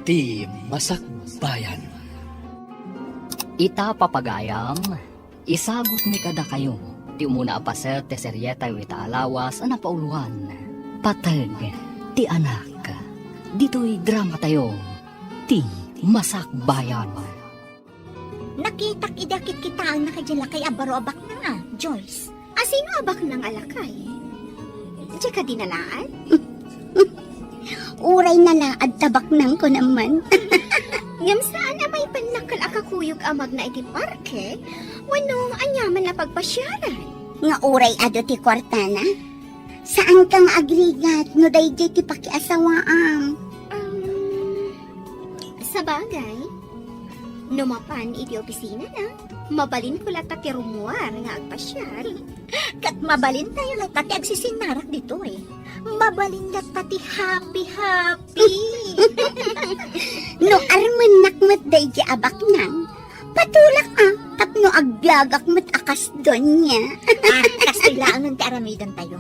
ti Masakbayan. Ita papagayam, isagot mi kada kayo, ti umuna apaser te seryeta wita alawas ana pauluhan. Patag, ti anak, dito'y drama tayo, ti Masakbayan. Nakitak idakit kita ang nakadya kay abaro abak na nga, Joyce. Asino abak ng alakay? Diya ka dinalaan? Uray na laad tabak nang ko naman. Ngam saan na may panlakal akakuyog amag na iti parke? Wanong anyaman na pagpasyaran? Nga uray ado ti kwartana. Saan kang agrigat no dayjay ti pakiasawaam? Sa bagay, numapan iti opisina na, mabalin ko lata ti rumuar nga agpasyal. Kat mabalin tayo lata ti agsisinarak dito eh. Mabalin lata ti happy. No arman nakmat dayjay abak nang. Patulak tapno agblagak mat akas don niya. Kastilaan ti aramidan tayo.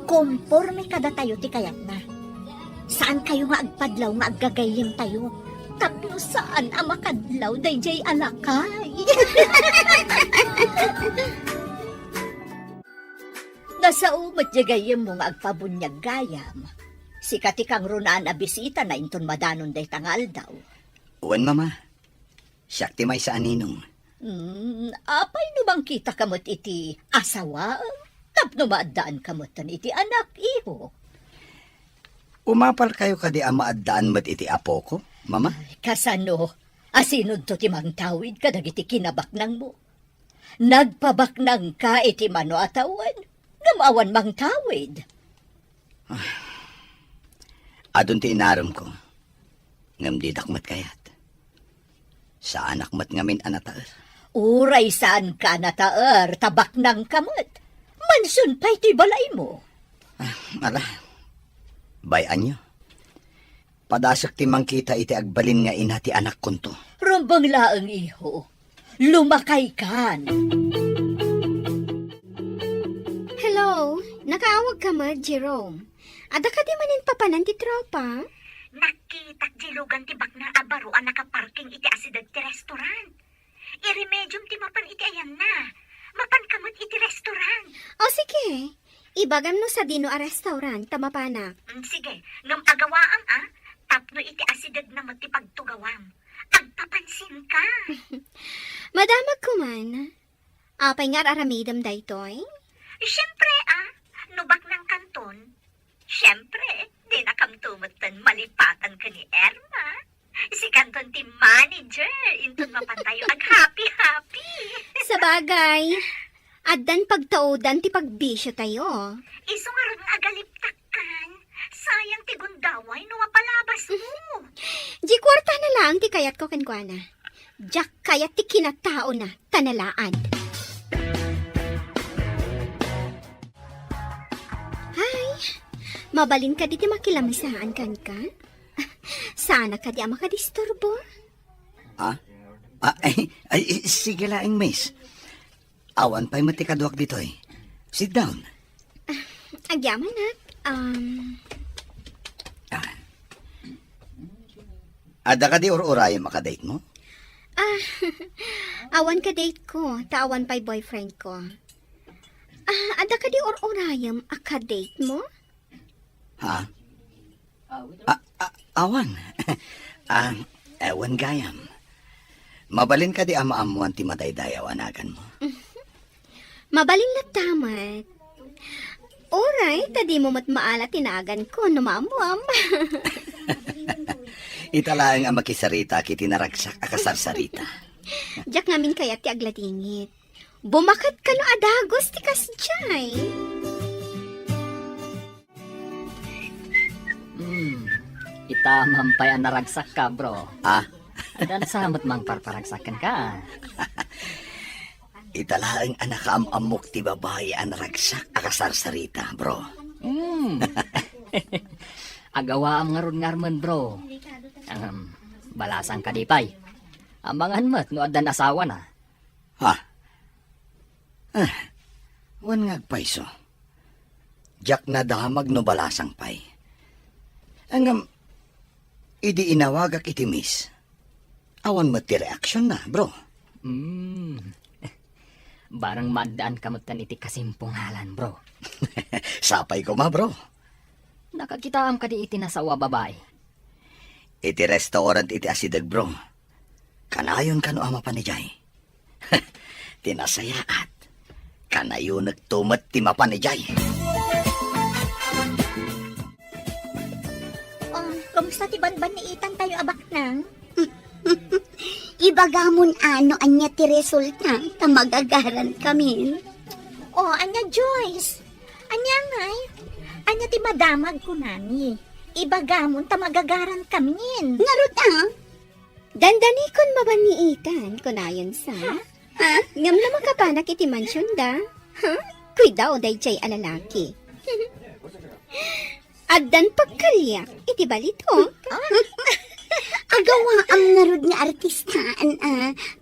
Komporme kada tayo ti kayat na. Saan kayo nga agpadlaw nga aggagayem tayo? Tapno saan ang makadlaw dayjay alakay? Nasa umat jagayem mo nga agpabunyag gayam. Si katikang runaan a bisita na inton madanon day tangal daw. Uwan, mama. Siyak ti may sa aninong. Apay no bang kita kamot iti asawa? Tapno maadaan kamot tan iti anak iho. Umapal kayo kadi ang maadaan mat iti apo ko, mama? Kasano, asinod to ti mangtawid kadag iti kinabaknang mo. Nagpabaknang ka iti mano atawan, namawan mangtawid. Adun ti inaram ko. Ngam di dakmat kayat. Sa anak mat ngamin anataer. Uray saan ka nataer, tabaknang kamot. Mansun pa'y ti balay mo. Ala, bayan nyo. Padasak ti mangkita iti agbalin nga ina ti anak konto. Rumbang laang iho, lumakay kan. Hello, nakaawag ka ma, Jerome. Ada ka di manin papanan ti tropa? Nakitak jilugan ti bakna abaro ang nakaparking iti asidad ti restaurant. Iremedium ti mapan iti ayan na. Mapan kamot iti restaurant. O sige, ibagam no sa dino a restaurant, tamapanak. Sige, ngam agawaam tapno iti asidad na ti pagtugawam. Agpapansin ka. Madamag ko man. Apay nga aramidam daytoy? Siyempre nubak ng kanton. Siyempre, di nakamtumutan malipatan ka ni Erma. Si kanton ti manager, inton mapantayo ag happy. Sa bagay, addan pagtaudan ti pagbisyo tayo. Iso nga ron nga agaliptakkan. Sayang ti gundaway no mapalabas mo. Di kwarta na lang ti kayat ko kankwana. Diyak kayat ti kinatao na tanalaan. Hay, mabalin ka di ti makilamisaan kan ka? Sana ka di ang makadisturbo. Sige laing, miss. Awan pa'y matikaduak dito eh. Sit down. Agyaman na. Ada ka di or-oraya makadate mo? Awan ka date ko, tawan pa'y boyfriend ko. Ada ka di or-orayam akadate mo? Ha? Awan. Ewan gayam. Mabalin ka di ama-amuan ti matay-dayaw anakan mo. Mabalin na tamat. Oray, tadi mo matmaala tinagan ko, numamuam. Italaang ang makisarita kiti naragsak akasarsarita. Diyak ngamin kaya ti agladingit. Bumakat ka no adagos ti kasjay. Ita mampay ang naragsak ka, bro. Dan samot mang parparagsakan ka. Italaang anak amok ti babae ang naragsak akasarsarita, bro. Agawa am ngarun-ngarman, bro. Balasang kadipay. Ambangan mat no adan asawa na. Wan ngagpayso. Jak na damag no balasang pay. Angam, Idi inawagak iti miss. Awan mo ti reaksyon na, bro. Barang madaan kamutan iti kasimpong halan, bro. Sapay ko ma, bro. Nakakitaam ka di iti nasawa babae. Iti restaurant iti asidag, bro. Kanayon kano ama panijay. Tinasayaat. Kanayon nagtumat ti mapanijay. Oh, kumusta ti banban ni Itan tayo abak nang? Ibagamon ano anya ti resulta ta magagaran kami. Oh, anya Joyce. Anya ngay. Anya ti madamag ko nani. Ibagamon ta magagaran kamin. Narot Dandanikon maban ni Itan kunayon sa. Ngam na makapanak iti mansyon da. Kuidaw day jay alalaki. Addan pagkalyak iti balito. Agawa ang narod nga artistaan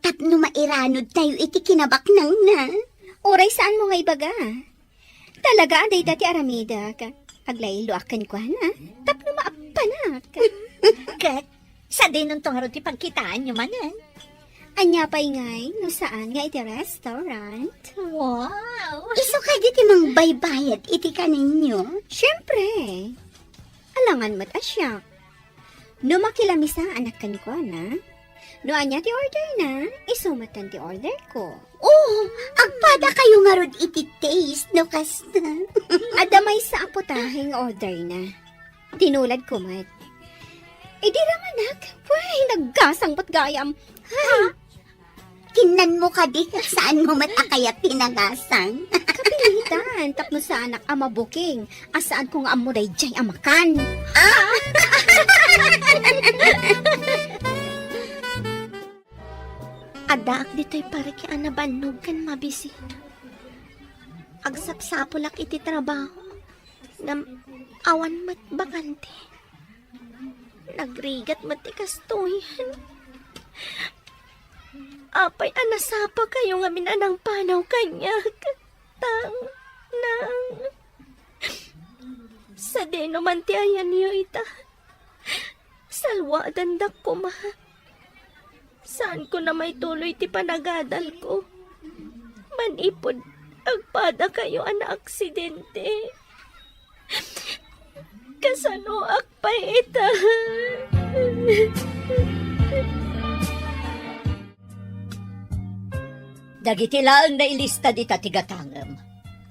tapno mairanod tayo iti kinabak nang na. Oray saan mo nga ibaga? Talaga aday dati aramida ka. Aglaylo akan ko na. Tapno maapanak. Kat, sa dinon tong harod ti pagkitaan nyo manan. Anya pa'y ngay, no saan nga iti restaurant? Wow! Iso ka di mang baybayad iti ka ninyo? Siyempre. Alangan mo't asyak. No makilamisa anak kan ko na. No anya ti order na, isumatan ti order ko. Oh, agpada kayo nga rod iti taste, no kasta. Adamay sa apotaheng order na. Tinulad ko mat. E di ramanak, pway, naggasang ba't gayam. Ha? Kinan mo ka di, saan mo matakayat pinagasang? Kapilitan, tapno sa anak ama booking, asaan ko nga amuray jay amakan. Adaak dito'y pare ki anabanog kan mabisi. Agsapsapulak iti trabaho. Ngam awan mat bakante. Nagrigat mat ikastuyan. Apay anasapa kayo nga minanang panaw kanya. Tang nang. Sa deno man ti ayan niyo ita. Salwa dandak ko ma. Saan ko na may tuloy ti panagadal ko? Manipod, agpada kayo ana aksidente. Kasano akpay ita? Dagiti laeng na ilista dita tigatangam.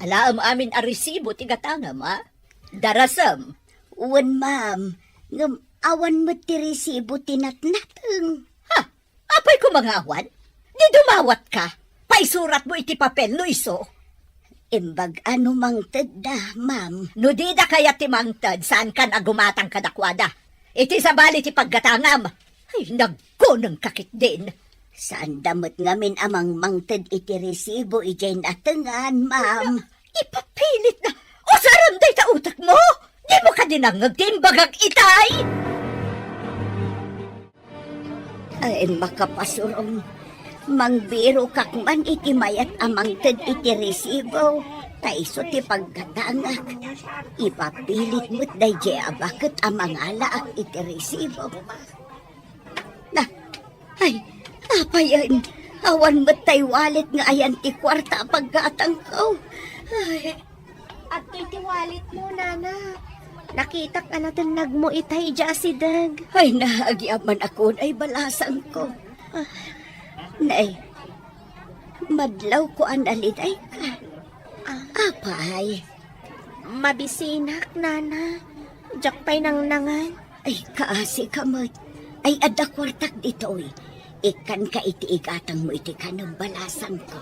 Alaam amin a resibo tigatangam, ha? Darasam. Uwan, ma'am. Ngam, awan mo ti resibo tinatnateng. Apay ko mga awan? Di dumawat ka. Paisurat mo iti papel no iso. Imbag ano mang tedda, ma'am. No di da kaya ti mangtad saan ka nagumatang kadakwada. Iti sabali ti paggatangam. Ay, nagkunang kakit din. Saan damot ngamin amang mangted iti resibo ijay natengan, ma'am. Ipapilit na. O saram day ta utak mo. Di mo ka dinangag timbagag itay. Ay, makapasurong. Mangbiro kakman iti mayat amang ted iti resibo. Taiso ti paggatangak. Ipapilit mo't day jay abakit amang alaak iti resibo. Na, ay, apa yan? Awan mo't tay walit nga ayan ti kwarta paggatang ko. Ay, At iti walit mo, nana. Nakita ka natin nagmo itay dya si Dag. ay naagyaman ako ay balasan ko. Nay, madlaw ko ang aliday ka. Apay, Mabisinak, nana. Diyak pa'y nang nangan. ay kaasi ka mo't. Ay ada kwartak dito eh. Ikan ka iti igatang mo iti kanong balasan ko.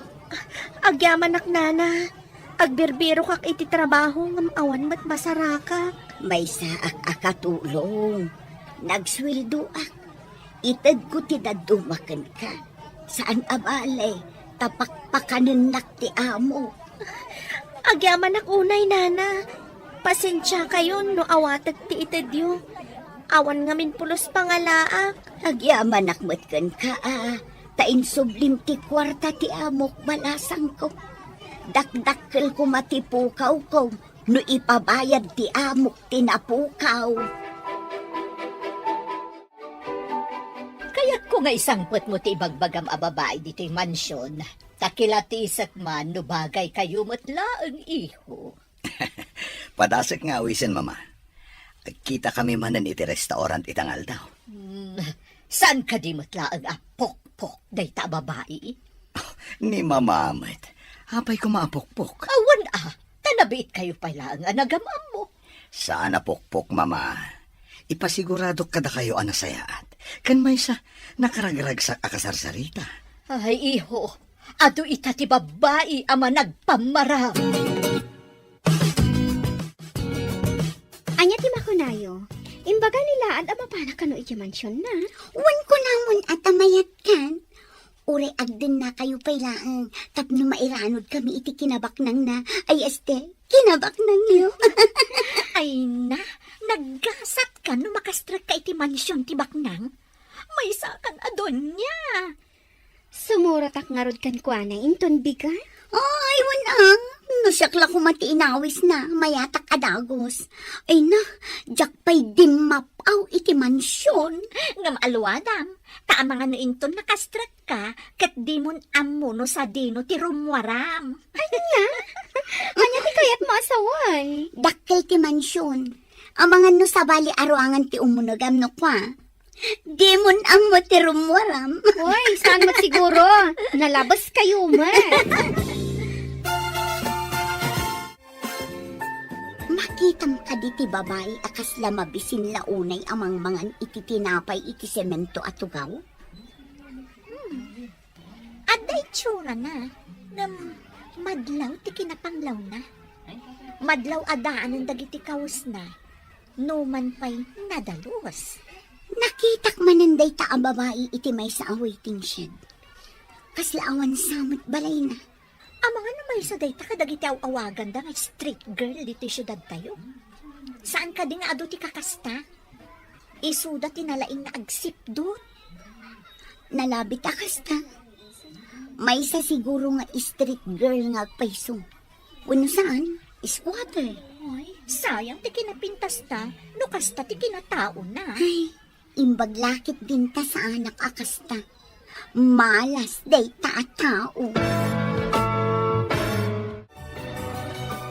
Agyaman nak, nana. Agbirbiro kak iti trabaho ngam awan mat masarakak. May saak akatulong. Nagswildo ak. Itad ko tinadumakan ka. Saan abalay? Tapakpakanin nak ti amo. Agyaman nak unay, nana. Pasensya kayo no awatag ti itadyo. Awan ngamin pulos pangalaak. Agyaman akmatkan ka Tain sublim ti kwarta ti amok balasang ko. Dakdakkel ko matipukaw ko. No ipabayad ti amok tinapukaw. Kayat ko nga isangpot mo ti ibagbagam a babae dito yung mansyon. Takilatisak man no bagay kayo matla ang iho. Padasak nga awisin, mama. Kita kami manan iti restaurant itangal daw. Saan ka di matla ang apok-pok day ta babae? Ni mama amat. Hapay ko maapokpok. Awan tanabit kayo pala ang anagamam mo. Saan apokpok, mama? Ipasigurado kada kayo anasayaat. Kan may sa nakaragrag sa akasarsarita. Ay iho, ado ita ti babae ama nagpamaram. Anya ti makunayo. Imbaga nila at amapana kano iti mansyon na. Wan ko namon at amayat kan. Ure agden na kayo pailaan. Tapno mairanod kami iti kinabaknang na. Ay este, kinabaknang niyo. Ay na, naggasat ka no makastrak ka iti mansyon ti baknang. May sakan adon niya. Sumuratak nga rod kan kuana inton biga. Ay, wanang. Nasakla ko mati inawis na. Mayatak adagos. Ay na, jak pa'y dimapaw iti mansyon. Ngam alwadam, taamang ano inton nakastrak ka, kat di mon amuno sa dino ti rumwaram. Anya ti kayat mo asaway. Dakkel ti mansyon. Amangan no sa bali aruangan ti umunogam no kwa. Di mon amo ti rumwaram. Hoy, saan mat siguro? Nalabas kayo man. Makitam ka di ti babae akas lamabisin launay amang mangan iti tinapay iti semento at tugaw. Aday tsura na, ngam madlaw ti kinapanglaw na. Madlaw adaan ang dagiti kawas na, no man pa'y nadalos. Nakitak mananday ta ang babae iti may sa awaiting shed. Kaslaawan samot balay na. Amang ano may sa dayta kadagiti awagan da nga street girl dito syudad tayo. Saan ka di nga ado ti kakasta? Isuda tinalaing na agsipdot. Nalabit akas ta. May sa siguro nga street girl nga agpaiso. Uno saan? Squatter. Ay, sayang ti kinapintas ta, no kasta ti kinatao na. Ay, imbaglakit din ta sa anak akas ta. Malas day ta at tao.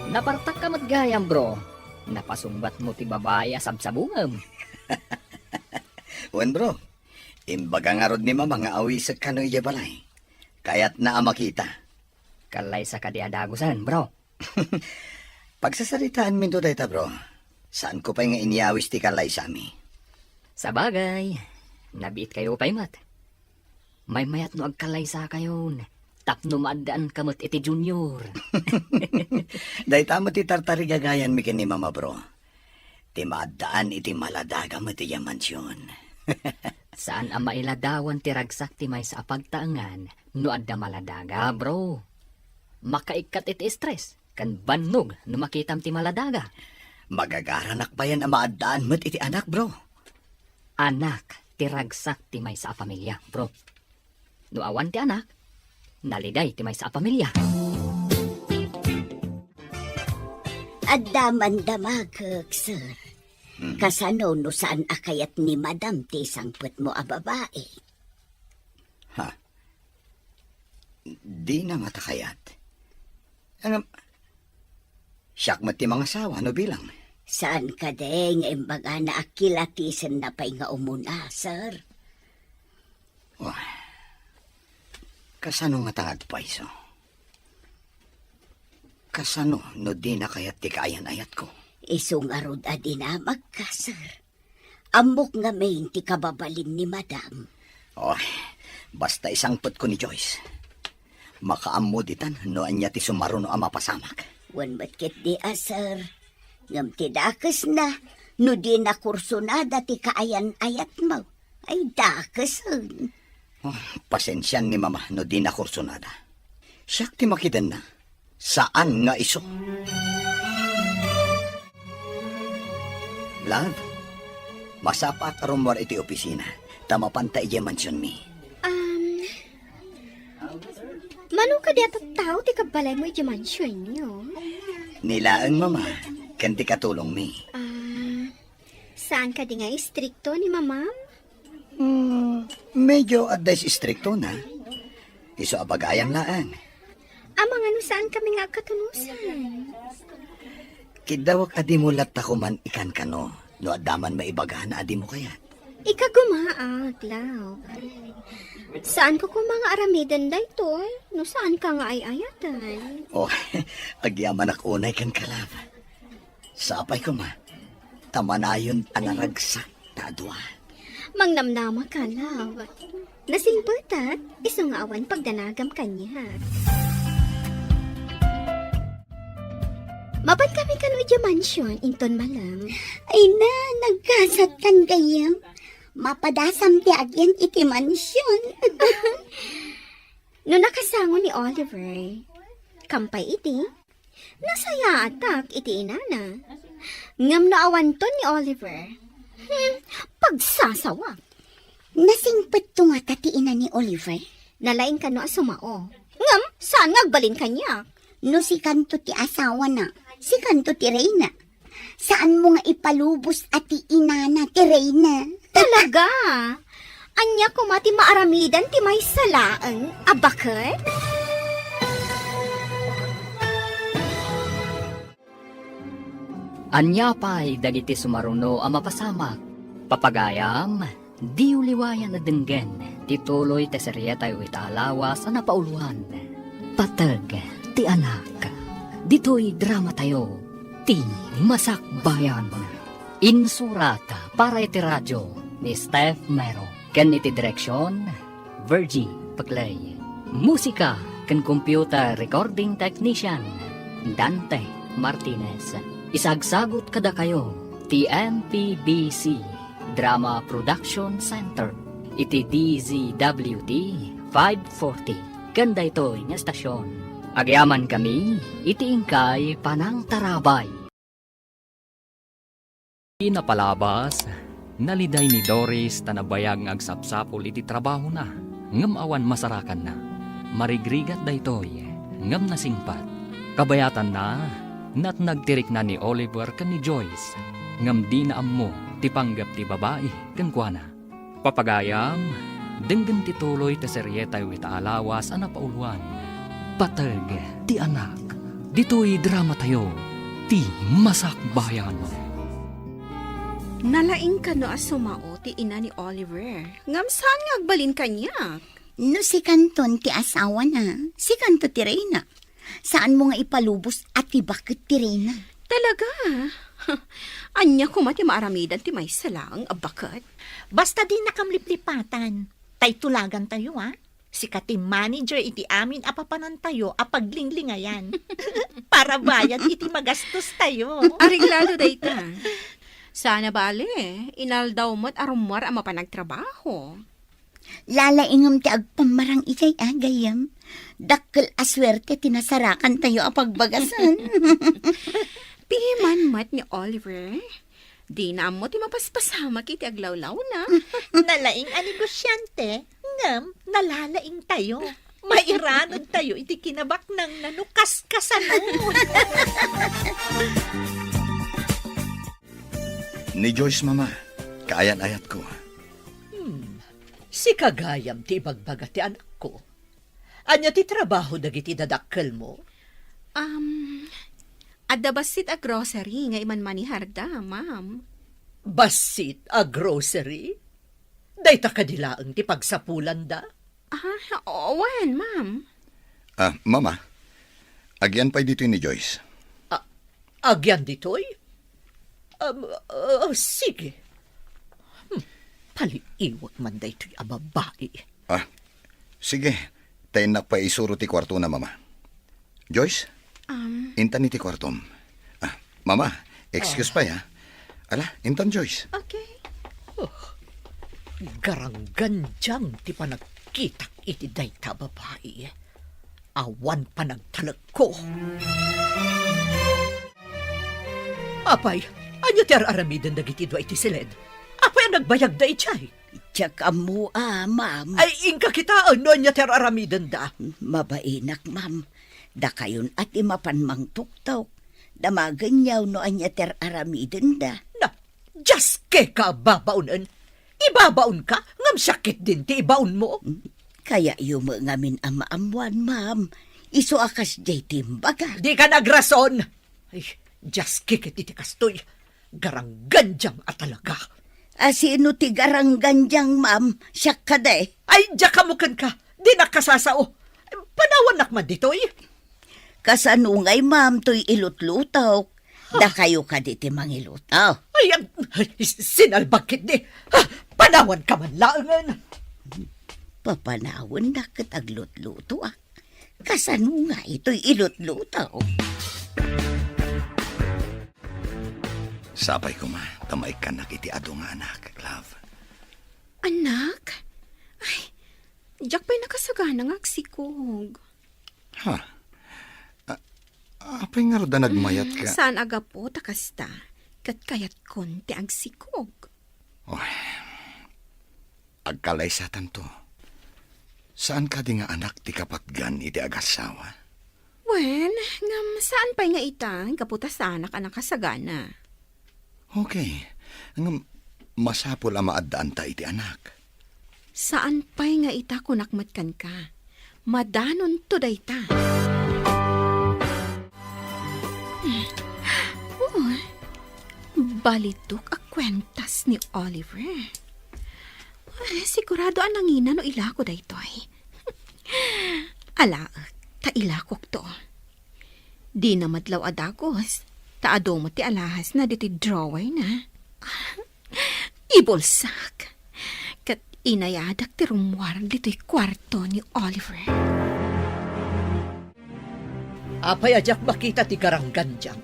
Napartak ka matgayam, bro. Napasungbat mo ti babae asabsabungam. Wan, bro. Imbaga nga rod ni mama nga awisak kano iya balay. Kaya't na makita. Kalay sa kadiadagusan, bro. Pagsasaritaan minto dayta, bro. Saan ko pa nga iniawis ti kalay sa ami? Sa bagay, nabiit kayo pa'y mat. May mayat no agkalay sa kayon. Tapno maadaan kamot iti junior. Dayta mo ti tartarigagayan mi ni mama, bro. Ti maadaan iti maladaga mo ti yamansiyon. Saan ang mailadawan ti ragsak ti may sa pagtaangan no adda maladaga, bro. Makaikat iti stress, kan bannog no makitam ti maladaga. Magagaranak pa yan ang maadaan mo't iti anak, bro. Anak, ti ragsak ti may sa pamilya, bro. No awan ti anak, naliday ti may sa pamilya. Adaman damagag, sir. Kasano no saan akayat ni madam ti sangput mo a babae. Ha? Di na matakayat. Ano? Siyak mo ti mga sawa, no bilang? Saan ka deng imbaga na akilatisan na pa'y nga umuna, sir? Wah. Kasano nga tangag pa iso? Kasano no di na kayat ti kaayan-ayat ko? Isong arod adinamag ka, sir. Amok nga main ti kababalin ni madam. Oh, basta isangpot ko ni Joyce. Makaamuditan no anya ti sumaro no ama pasamak. Wan batkit di sir. Ngam ti dakas na, no di na kursunada ti kaayan-ayat mo. Ay dakas. Oh, pasensyan ni mama no di na kursunada. Siyak ti makidan na. Saan nga iso? Love, masapat rumor iti opisina. Tamapanta iya mansyon mi. Mano ka di atat tao ti kabalay mo iti mansyon niyo? Nilaan mama, kanti katulong mi. Saan ka di nga istrikto ni mamam? Medyo advice stricto na. Iso abagayan laang. Amang ano saan kami nga katunusan? Kidawak adi mo lat ako man ikan kano. No adaman maibagahan na adi mo kaya. Ikagumaag, Law. Saan ko kung mga aramidan da ito? No saan ka nga ay ayatan? Oh, agyaman ak unay kan kalab. Sapay ko ma. Tamanayon anaragsak na aduan. Mangnamnama ka, Law. Nasingputat, isang awan pagdanagam kanya. Mapan kami kanudya mansyon, inton malam. Ay na, nagkasat kan gayam. Mapadasam ti agyan iti mansyon. No nakasango ni Oliver, kampay iti, nasaya atak iti inana. Ngam naawan to ni Oliver. Pagsasawa. Nasingpet to nga tatiin na ni Oliver. Nalaing ka no asumao. Ngam, saan ngagbalin kanya? No si kanto ti asawa na, si kanto ti Reyna. Saan mo nga ipalubos at ti inana ti Reyna? Talaga? Anya ko mati maaramidan ti may salaan. Abakit? Anya pa'y dagiti sumaruno ang mapasamak. Papagayam, di uliwayan na denggen. Tituloy te serietay o italawas ang napauluan. Patag, ti anak. Dito'y drama tayo. Ti masakbayan. Insurata para iti radyo ni Steph Mero. Ken iti direksyon, Virgie Paglay. Musika ken computer recording technician, Dante Martinez. Isagsagot kada kayo, TMPBC Drama Production Center. Iti DZWT 540. Ganda ito nga stasyon. Agyaman kami, iti ingkay panang tarabay. Pinapalabas, naliday ni Doris tanabayag ng agsapsapol iti trabaho na, ngam awan masarakan na. Marigrigat daytoy, ngam nasingpat. Kabayatan na, nat nagtirik na ni Oliver kan ni Joyce, ngam di na ammo ti panggap ti babae kan kuana. Papagayam, denggan ti tuloy ti seryetay wit alawas ana pauluan. Patag ti anak, dito'y drama tayo, ti masakbayan. Nalaing ka no asumao ti ina ni Oliver. Ngam saan nga agbalin kanya? No si kanton ti asawa na, si kanto ti Reyna. Saan mo nga ipalubos at ti bakit ti Reyna? Talaga? Anya ko mati maaramidan ti may salang abakat. Basta di nakamliplipatan. Tay tulagan tayo, ha? Si kati manager iti amin apapanan tayo apaglinglingayan. Para bayad iti magastos tayo. Ariglado dayta. Sana bale, inaldaw mo't arumwar ang mapanagtrabaho. Lalaingam ti agpamarang itay agayam. Dakkel aswerte tinasarakan tayo apagbagasan. Pihiman mat ni Oliver. Di na mo ti mapaspasama kiti aglawlaw na. Nalaing anigosyante, ngam nalalaing tayo. Mairanod tayo iti kinabak ng nanukas-kasanon. Ni Joyce, mama. Kaayan-ayat ko. Si kagayam ti ibagbaga ti anak ko. Anya ti trabaho dagiti dadakkel mo? Adda basit a grocery nga iman maniharda, ma'am. Basit a grocery? Dayta kadilaang ti pagsapulan da? Owen, ma'am. Mama, agyan pa'y dito ni Joyce. Agyan ditoy? Sige. Paliiwag man daytoy a babae. Sige, tayo na pa isuro ti kwarto na, mama. Joyce, intan ni ti kwartom. Mama, excuse pa ya. Ala, intan Joyce. Okay. Garanggan diyang ti panagkitak iti dayta babae. Awan panagtalag ko. Apay, anyo ti aramiden dagiti dwa iti silid. Apay ang nagbayag da itchay. Tsaka mo, ma'am. Ay, ingka kita, ano niya ti aramiden da? Mabainak, ma'am. Da kayon at imapan mang tuktok. Damagan yaw no anya ter aramiden da. Na, just ke ka babaunan. Ibabaon ka? Ngam sakit din ti ibaon mo. Kaya yumo ngamin ang maamuan, ma'am. Iso akas jay timbaga. Di ka nagrason. Ay, just kikit iti kastoy. Garangganjang at talaga. Sino ti garangganjang, ma'am? Siya ka de. Ay, jakamukan ka. Di nakasasao. Panawan nakman ditoy. Kasanungay, ma'am, to'y ilutlutaw. Da kayo ka di ti mangilutaw. Ay, sinalbakit di. Panawan ka man laangan. Papanawon na kataglutluto ah. Kasanungay to'y ilutlutaw. Sapay ko ma, tamay ka nakiti ado nga anak, love. Anak? Ay, jak pa'y nakasagana nga agsikog. Ha? Apay nga roda nagmayat ka? Saan aga po takasta? Kat kayat konti agsikog. Oy, agkalay satan to. Saan ka di nga anak ti kapatgan iti agasawa? Wen, ngam saan pa'y nga ita? Kaputa sa anak kasagana. Okay. Ang masapol ang maadaan ta iti anak. Saan pa'y nga ita kunakmatkan ka? Madanon to day ta. Oh, balitok a kwentas ni Oliver. Sigurado ang nangina no ilako day toy. Ala, ta ilakok to. Di na madlaw adagos. Taado mo ti alahas na diti drawer na. Ibulsak. Kat inayadak ti rumwar dito'y kwarto ni Oliver. Apay ajak makita ti garangganjang.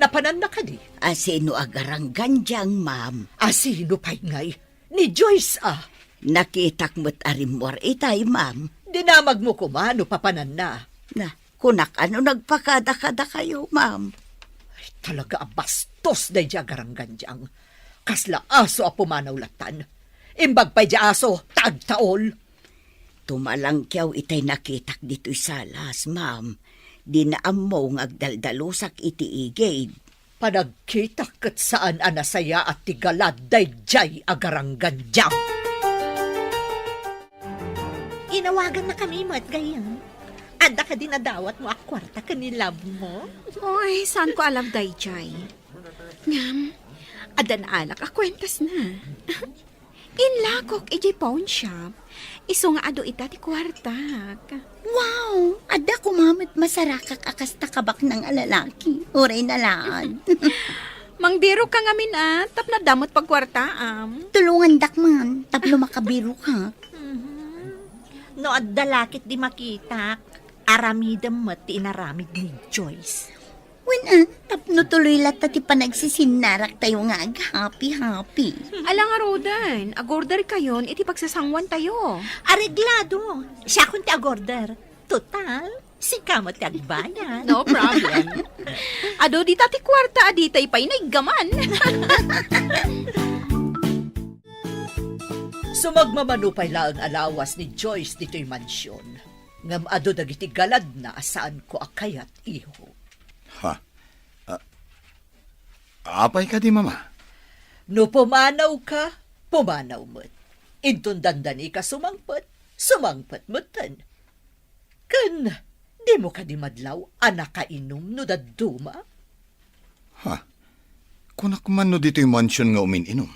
Napanan na ka di. Sino agarangganjang, ma'am? Sino pa'y ngay? Ni Joyce Nakitak mo't arimwar itay, ma'am. Dinamag mo kumano papanan na. Na, kunak ano nagpakada-kada kayo, ma'am? Talaga bastos day diya garangganjang. Kasla aso a pumanawlatan. Imbag pa'y diya aso, tagtaol. Tumalang kyaw itay nakitak dito'y salas, ma'am. Di na ammo ngagdaldalusak iti igid. Panagkita kat saan anasaya at tigalad day jay agarangganjang. Inawagan na kami mo at gayon. Ada ka din nadawat mo akwarta ka ni love mo. Oy, saan ko alam day jay? Ngam, adan alak akwentas na. Inlakok ijay pawn shop. Iso nga ado ita ti kwartak. Wow! Ada kumamit masarakak akas takabak ng alalaki. Uray na laan. Mangbiro ka ngamin tap na damot pagkwartaam. Tulungan dakman, taplo makabiro ka. No at dalakit di makita, aramidam mo ti inaramid ni Joyce. When tapno tuloy lata ti panagsisinarak tayo nga happy. Alang nga Rodan, agorder kayon, iti pagsasangwan tayo. Areglado, siya kun ti agorder. Total, si kamot ti agbayan. No problem. Ado di tati kwarta, aditay pa'y naigaman. Sumagmamanupay laang alawas ni Joyce dito'y mansyon. Ngam ado dagiti galad na saan ko akayat iho. Ha? Apay ka di, mama? No pumanaw ka, pumanaw mo't. Intun dandani ka sumangpet mo'tan. Kan, di mo ka di madlaw, anak ka inom no daduma? Ha? Kunak man no dito'y mansyon nga umininom.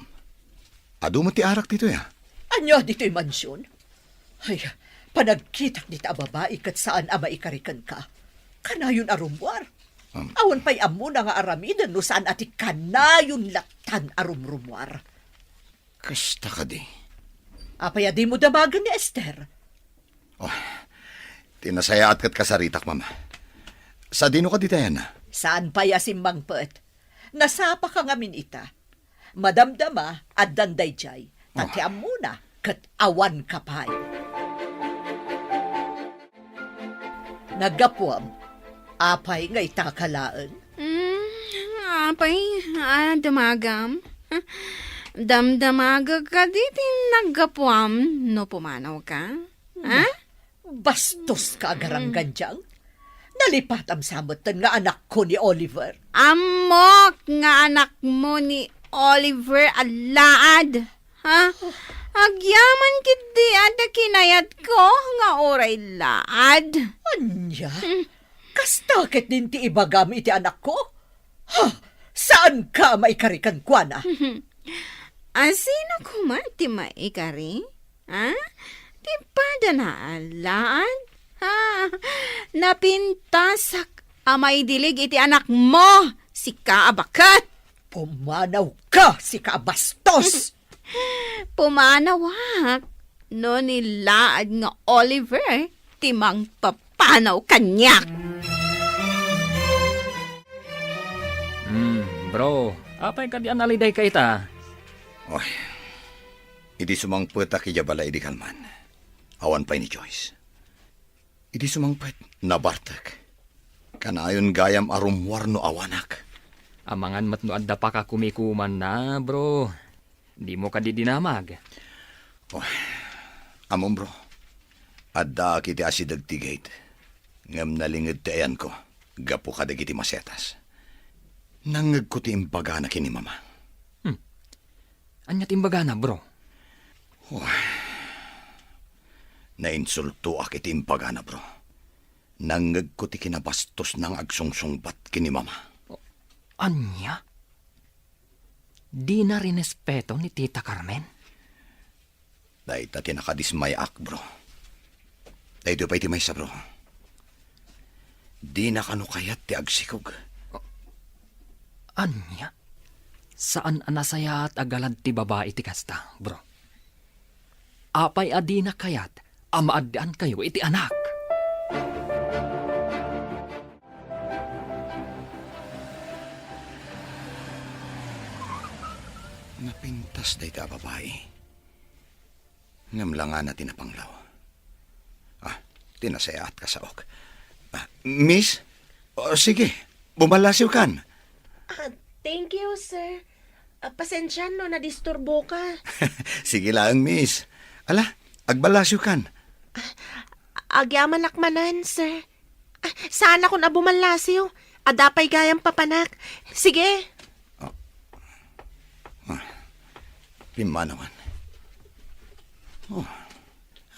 Ado mo ti arak dito ya? Anyo dito'y mansyon? Ay, panagkitak dita babae kat saan ama ikarikan ka. Kanayon arumwar. Awan pa'y amo na nga aramidan no saan ati kanayon latan arumrumwar. Kasta ka di. Apaya di mo damagan ni Esther. Oh, tinasayaat kat kasaritak, mama. Sa dino ka di tayan na? Saan pa'y asimbang pet? Nasapa ka ngamin ita. Madamdama at danday jay. Tatiam muna kat awan kapay. Nagapuam. Apay nga itakalaan. Apay, damagam. Damdamaga ka diti naggapuam no pumanaw ka. Ha? Bastos ka agarangganjang. Nalipatam samutan nga anak ko ni Oliver. Amok nga anak mo ni Oliver alaad. Ha? Agyaman kiti ada kinayat ko nga oray laad. Anya? Kastakit din ti ibagam iti anak ko? Ha? Saan ka maikarikan kwa na? Asino ko man ti maikari? Ha? Ti pada na alaan? Ha? Napintasak amay dilig iti anak mo, si Kaabakat. Pumanaw ka, si Kabastos! Pumanawak, no nilaad nga Oliver, timang papanaw kanyak. Bro, apay ka di analiday ka ita? Oy, idi sumangpet a kijabala idi kalman. Awan pa ni Joyce. Idi sumangpet nabartak. Kanayon gayam arumwar no awanak. Amangan matno adda pa ka kumikuman na, bro. Di mo ka di dinamag. Oy, amon bro. Adda kiti asidag tigate. Ngam nalingid ti ayan ko. Gapo ka dagiti masetas. Nangag ko ti imbaga na kini mama. Anya timbaga na, bro. Nainsulto ak iti imbaga na bro. Nangag ko ti kinabastos ng agsungsungbat kini mama. Anya? Di na rinespeto ni Tita Carmen? Dahil ta tinakadismay ak bro. Dahil pa iti may sa bro. Di na kano kayat ti agsikog. Anya? Saan anasaya at agalad ti babae ti kasta, bro? Apay adi na kayat, amaadaan kayo iti anak. Napintas day ta babae. Ngam lang nga natin na panglaw. Tinasayaat ka sa ok. Miss? Sige, bumalasiw kan. Thank you, sir. Pasensya no, nadisturbo ka. Sige lang, miss. Ala, agbalasyo kan. Agyaman lakmanan, sir. Saan ako na bumalasiw? Adapay gayang papanak. Sige. Lima naman.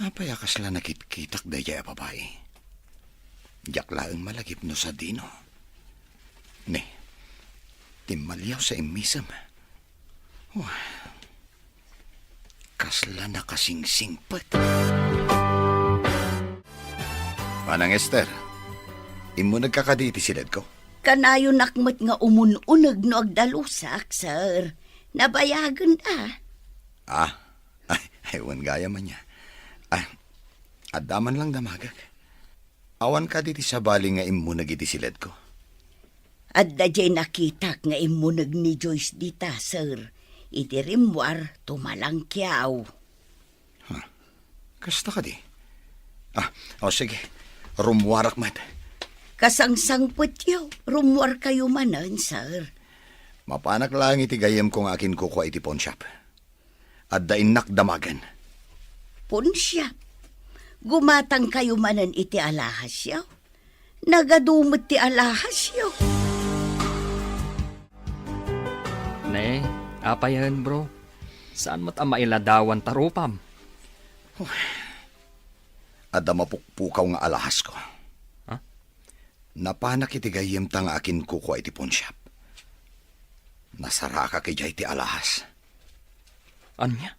Apayakas lang nakitkitak daya babae. Diyak lang malagip no sa dino. Ne, timalyaw sa imisam. Kasla na kasing-singpat. Manang Esther, imo nagkakaditi silad ko? Kanayo nakmat nga umununag no agdalusak, sir. Nabayagan Ewan gaya man niya. Adaman lang damagag. Awan ka diti sa bali nga imo nagiti silad ko. At dajay nakitak nga imunag ni Joyce dita, sir. Iti rimwar tumalangkyaw. Kasta ka di? Sige. Rumwarak mat. Kasangsangput yaw. Rumwar kayo manan, sir. Mapanak lang iti gayem kong akin kukuha iti pawn shop. At dainak damagan. Punsya. Gumatang kayo manan iti alahas yaw. Nagadumot ti alahas yaw. Ne, apayan, bro. Saan mo't ang mailadawan tarupam? Ada mapukpukaw nga alahas ko. Napanak iti gayem tang akin kukuha iti pawn shop. Nasara ka kay jay ti alahas. Anya?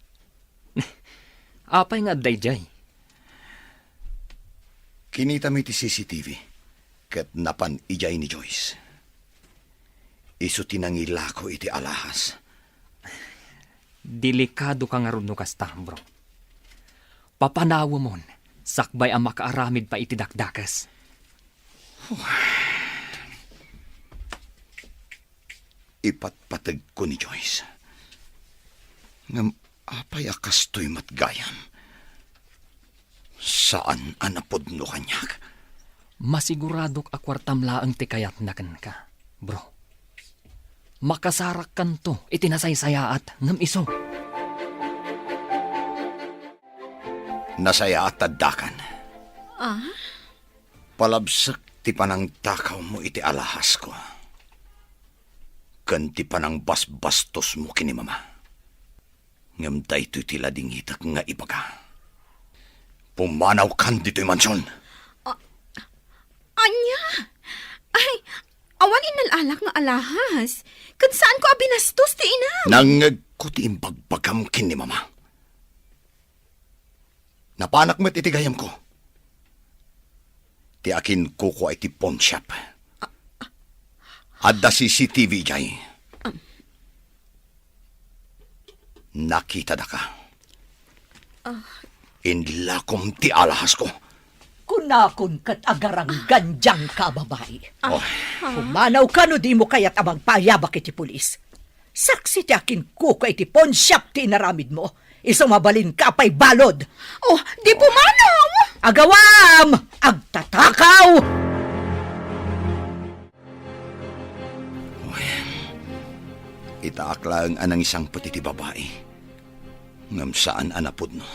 Apay nga dayjay. Kinita mi ti CCTV ket napan ijay ni Joyce. Isu tinangila ko iti alahas. Delikado ka nga ron no kasta, bro. Papanawa mon, sakbay ang makaaramid pa iti dakdakas. Ipatpatag ko ni Joyce. Ngam apay akastoy matgayam. Saan anapod no kanyak? Masiguradok akwartam laang ti kayat na ka, bro. Makasarak kan to, itinasaysayaat ngam iso. Nasaya at tadakan. Palabsak ti panang takaw mo iti alahas ko. Ganti panang basbastos mo kini mama. Ngam daytoy tila dingitak nga ibaga. Pumanaw kan dito'y mansyon. Anya! Ay, awan inalalak nga alahas. Kan saan ko abinastos ti inam? Nangag ko ti imbagbagam kin ni mama. Napanak mo't itigayam ko. Ti akin kuko ay ti pawn shop. Adda CCTV jay. Nakita da ka. Inlakom ti alahas ko. Kunakon kat agarang ganjang ka, babae. Oh, Pumanaw ka no di mo kaya't abang payabak iti pulis. Saksi ti akin kuko iti pawn shop ti inaramid mo. Isumabalin ka pa'y balod. Oh, di pumanaw! Agawam! Agtatakaw! itaakla ang anang isang pati ti babae. Ngam saan anapod no?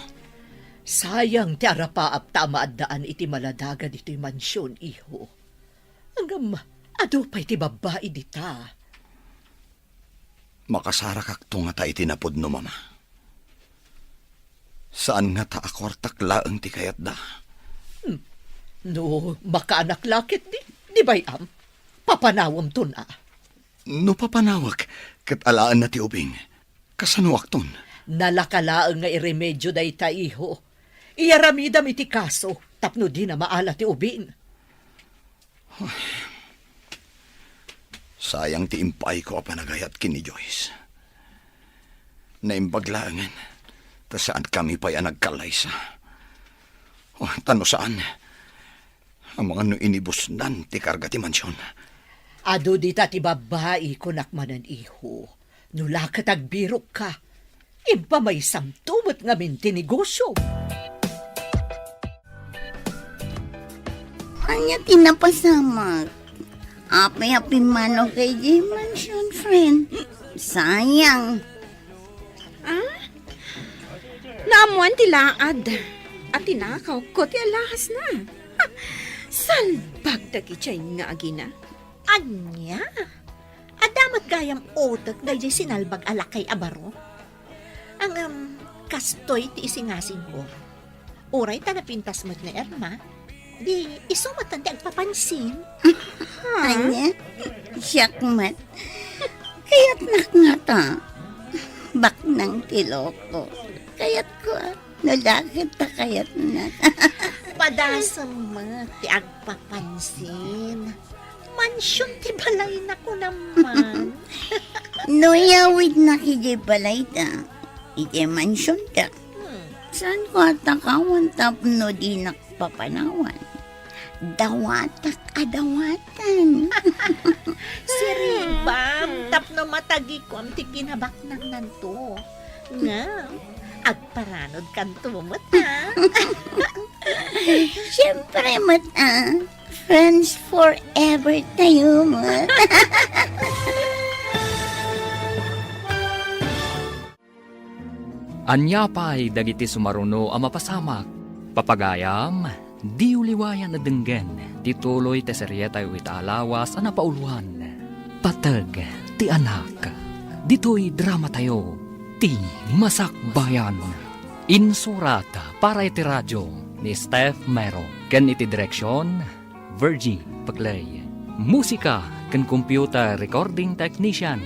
Sayang ti arapaap tamaadaan iti maladaga dito'y mansyon, iho. Hanggang ado pa'y ti babae dita. Makasara kakto nga ta itinapod no, mama. Saan nga ta akwartak laang ti kayat da? No, makaanak lakit di bayam. Papanawam to na. No papanawak, kat alaan na ti ubing. Kasanuak ton? Nalakalaang nga iremedyo da ita, iho. Iyaramidam iti kaso, tapno di na maala ti ubin. Sayang ti impay ko apanagayat kini Joyce. Naimbaglaangan, ta saan kami pa'y nagkalaysa. Oh, tano saan? Ang mga no inibusnan ti karga ti mansyon. Ado dita ti babae ko nakmanan, iho. Nula katagbirok ka. Impa may samtumot nga minti negosyo. Anya tinapasamak. Api-api mano kay J Mansion, friend. Sayang. Naamuan ti laad. At tinakaw ko ti alahas na. Salbag dagi chay nga agina. Anya? Adamat gayam otak dahil sinalbag alakay abaro. Ang kastoy ti isingasing ko. Uray tanapintas mo't na Erma. Di isumatan ti agpapansin. Anya, siyakmat. Kaya't nakngata. Bak ng tiloko. Kaya't ko, nalakit ta kaya't na. Padasam mo ti agpapansin. Mansyon ti balay na ko naman. Noyawid na kiji balay ta. Ije mansyon ta. Saan ko atakawan tapno di nakpapanawan? Dawatak adawatan. Si Ribam, tapno matagi ko ang tikinabak ng nanto. Nga, agparanod kan tumot ha. Siyempre mata. Friends forever tayo mo. Anya pa'y dagiti sumaruno ang mapasamak. Papagayam, di uliwayan na denggen, tituloy te seryetay wita alawas ang napauluan. Patag, ti anak, dito'y drama tayo, ti masakbayan. Insurata para iti radyo ni Steph Mero, ken iti direksyon, Virgie Paglay. Musika ken computer recording technician,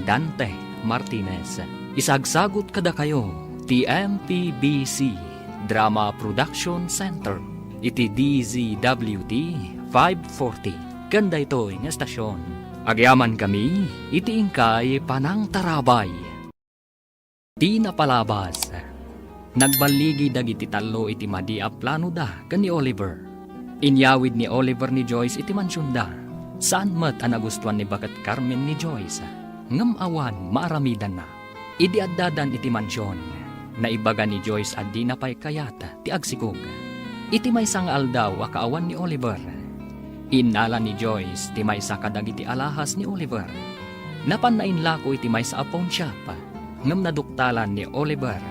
Dante Martinez. Isagsagot kada kayo, TMPBC Drama Production Center, iti DZWT 540. Ganda ito nga estasyon. Agyaman kami, iti ingkay panang tarabay. Di napalabas. Nagbaligi dagiti talo iti madi a plano da kan ni Oliver. Inyawid ni Oliver ni Joyce iti mansyon da. Saan mat ang nagustuhan ni Bakat Carmen ni Joyce? Ngam awan maaramidan na. Idi addadan iti mansyon, na ibaga ni Joyce at di na pa'y kayata ti agsikog. Iti may sang aldaw akaawan ni Oliver. Inala ni Joyce ti may sakadag iti alahas ni Oliver. Napanainla ko iti may sa pawn shop, ngam naduktalan ni Oliver.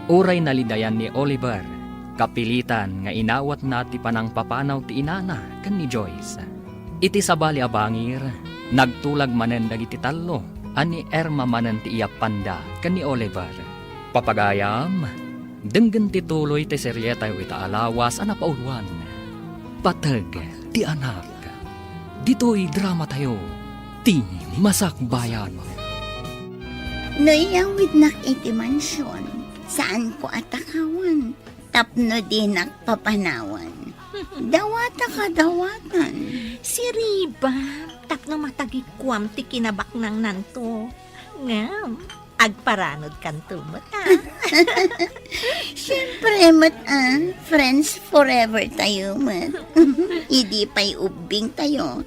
Uray nalidayan ni Oliver, kapilitan nga inawat na ti panang papanaw ti inana kan ni Joyce. Iti sabali abangir, nagtulag manen dagiti talo, ani Erma manen ti iyapanda kan ni Oliver. Papagayam, denggan tituloy ti seryeta ita alawas ana pauluan. Patag ti anak. Dito'y drama tayo, ti masakbayan. Noyawid nak iti mansyon, saan ko atakawan, tapno din nakpapanawan. Dawata ka dawatan. Si Riba, tapno matagikwam ti kinabak ng nanto. Ngam, agparanod kan tumot Siyempre, friends forever tayo, Hindi pa'y ubing tayo.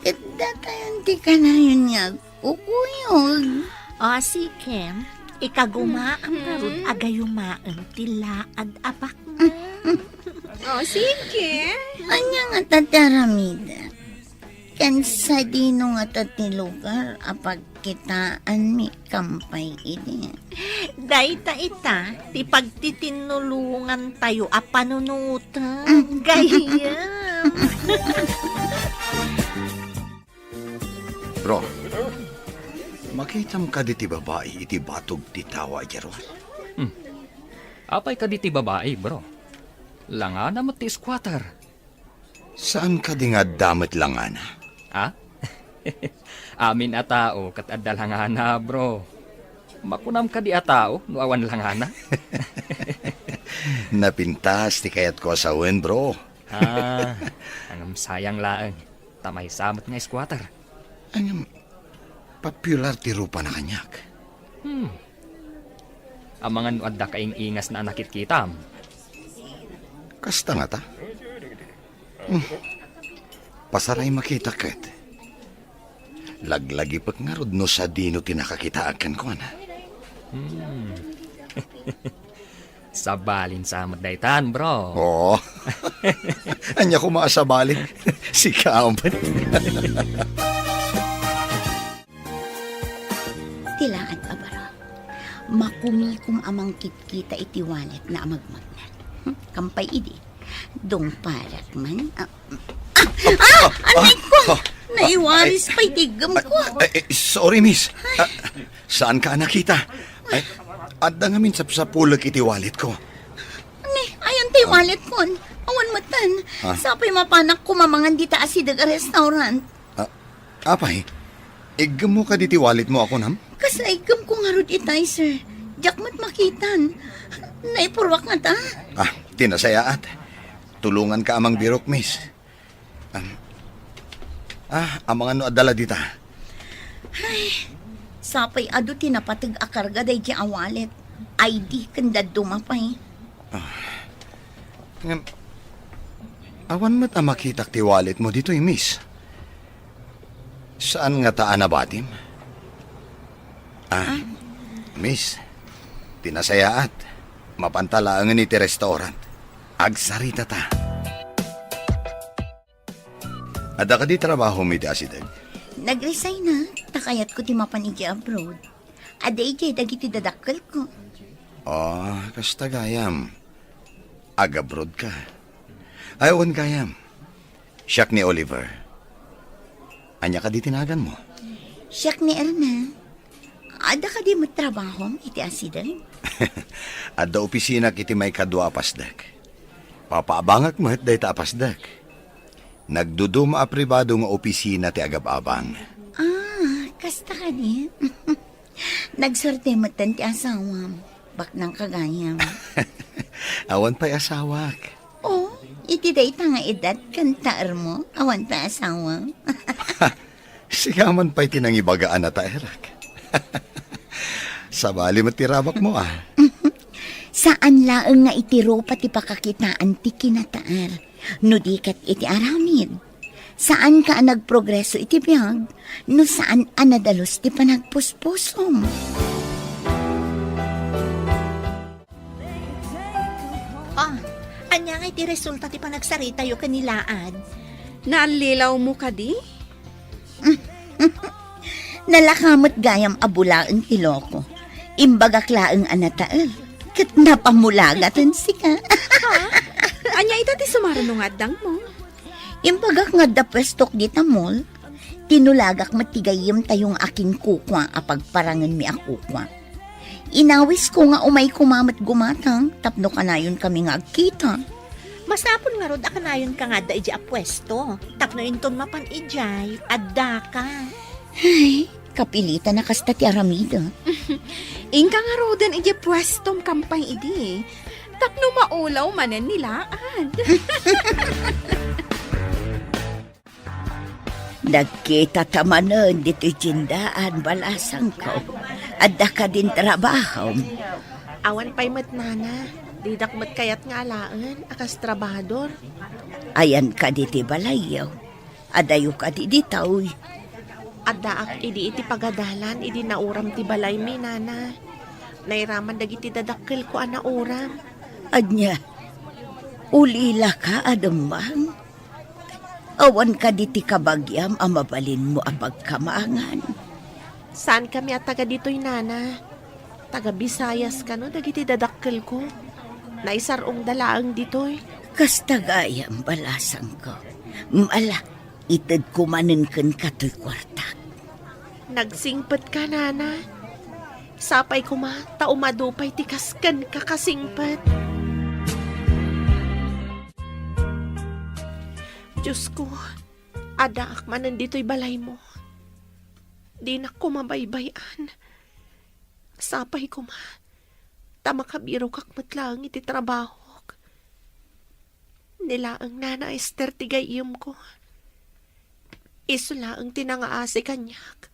Kada tayo di ka na yun nga kukuyog. O sige, ikagumaam karod agayumaan tilaad abak na. O, sige. Anya nga tataramida. Kansa dino nga tatilugar apag kitaan mi kampay ini. Dayta ita, ti pagtitinulungan tayo a panunutan. Gayam. Bro, makitam ka di ti babae iti batog ti tawa jaro. Apay ka di ti babae, bro. Langana mo ti squatter. Saan ka di nga damat langana? Ha? Amin a tao kat adalhangana, bro. Makunam ka di a tao, no awan langana. Napintas ti kayat ko asawen, bro. Angam sayang laeng. Tamay samot nga squatter. Angam, popular ti rupa na kanyak. Ang mga nuadda kaing ingas na nakit kitam. Kasta nga ta? Pasaray makita ket. Laglagi pat nga rod no sa dino tinakakitaakan ko na. Sabalin sa daytan, bro. Oo. Anya ko maasabalin. Si Kaampan. Tilaan abara. Makumikom amang kitkita iti walet na amagmagnan. Kampay idi. Dong parak man. Anay ko! Naiwaris pa'y tigam ko. Sorry, miss. Saan ka nakita? Adda nga min sa pulag iti wallet ko. Ayan tayo walet ko. Awan matan. Sapay mapanak ko mamangan di taas si daga restaurant. Apay, igam mo ka diti wallet mo ako nam? Kasaigam ko nga rod itay, sir. Jakmat makitan. Naipurwak nga ta. Tinasayaat. Tulungan ka amang birok, miss. Amang ano adala dita? Sapay ado tinapatag akarga day di awalet. ID kanda dumapay. Awan mat makitak ti wallet mo dito, miss. Saan nga taan na batim? Miss, tinasayaat. Mapantalaangan iti restaurant. Agsarita ta. Ada ka di trabaho mi di asidag? Nag-resign na. Takayat ko ti mapanigi abroad. Aday di dagiti dadakkel ko. Kasta gayam. Ag-abroad ka. Ayawan gayam. Siyak ni Oliver. Anya ka di tinagan mo? Siyak ni Erna. Ada ka di matrabaho iti asidag? Ada opisina kiti may kadwa apasdak. Papaabangak mo day ta apasdak. Nagduduma a pribado nga opisina ti agab-abang. Kasta ka di. Nagsarte matan ti asawam. Bak ng kagayam. Awan pa'y asawak. Iti day ta nga edad kantaar mo. Awan pa asawam. Sigaman pa'y tinangibagaan na taerak. Sabali matirabak mo Saan laeng nga itiro pati pakakitaan ti kinataar. No di kat iti aramid. Saan ka nagprogreso iti biyag? No saan anadalos ti panagpuspusom? Anya nga iti resulta ti panagsarita yo kanilaan. Naanlilaw mo ka di? Nalakamot gayam abulaang tiloko. Imbagaklaang anataal. Kat napamulagatan sika. Anya ita ti sumarunungadang mo. Imbagak nga dapestok di tamol. Tinulagak matigayim tayong aking kukwa apag parangan mi akukwa. Inawis ko nga umay kumamat gumatang, tapno kanayon kami nga agkita. Masapon nga rod akanayon ka nga da iji apwesto. Tapno inton mapan ijay, adda ka. Ay, kapilitan na kasta ti Aramida. Ingka nga rodan iji pwestom kampay idi. Tapno maulaw manen nilaan. Nagkita tamanon dito'y tindaan balasang ko. Adda ka din trabaho. Awan pa'y mat nana. Didak mat kayat nga alaan, akas trabador. Ayan ka diti balayaw. Adayo ka di ditaw. Addaak idi iti pagadalan, idi nauram ti balay mi nana. Nairaman dagiti dadakkel ko ana uram. Anya, ulila ka adamang. Awan ka diti kabagyam amabalin mo apagkamangan. Saan kami at taga dito'y nana? Taga Bisayas ka no, dagiti dadakkel ko. Naisarong dalaang dito'y. Kastagayam balasang ko. Mala, itad kumanin kan kato'y kwartak. Nagsingpet ka nana. Sapay ko ma, taumadupay tikaskan kakasingpet. Diyos ko, adaak man nandito'y balay mo. Di na ko mabaybayan. Sapay ko ma, tamakabiro kakmatlang iti trabaho. Nila ang nana Esther tigayim ko. Isula ang tinangaasi kanyak.